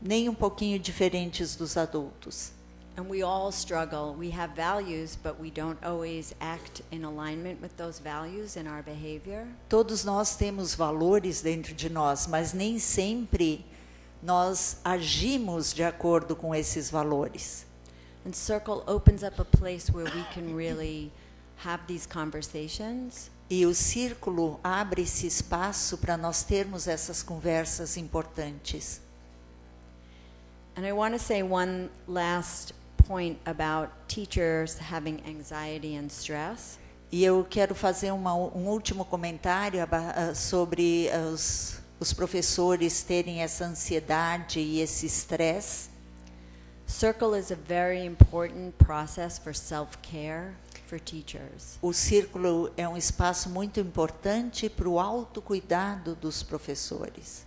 nem um pouquinho diferentes dos adultos. And we all struggle. We have values, but we don't always act in alignment with those values in our behavior. Todos nós temos valores dentro de nós, mas nem sempre nós agimos de acordo com esses valores. And Circle opens up a place where we can really have these conversations. E o círculo abre esse espaço para nós termos essas conversas importantes. And I want to say one last point about teachers having anxiety and stress. E eu quero fazer um último comentário sobre os professores terem essa ansiedade e esse estresse. Circle is a very important process for self-care for teachers. O círculo é um espaço muito importante para o autocuidado dos professores.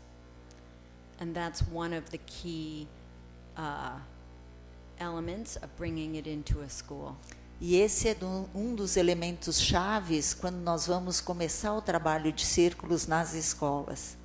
And that's one of the key elements of bringing it into a school. E esse é um dos elementos chaves quando nós vamos começar o trabalho de círculos nas escolas.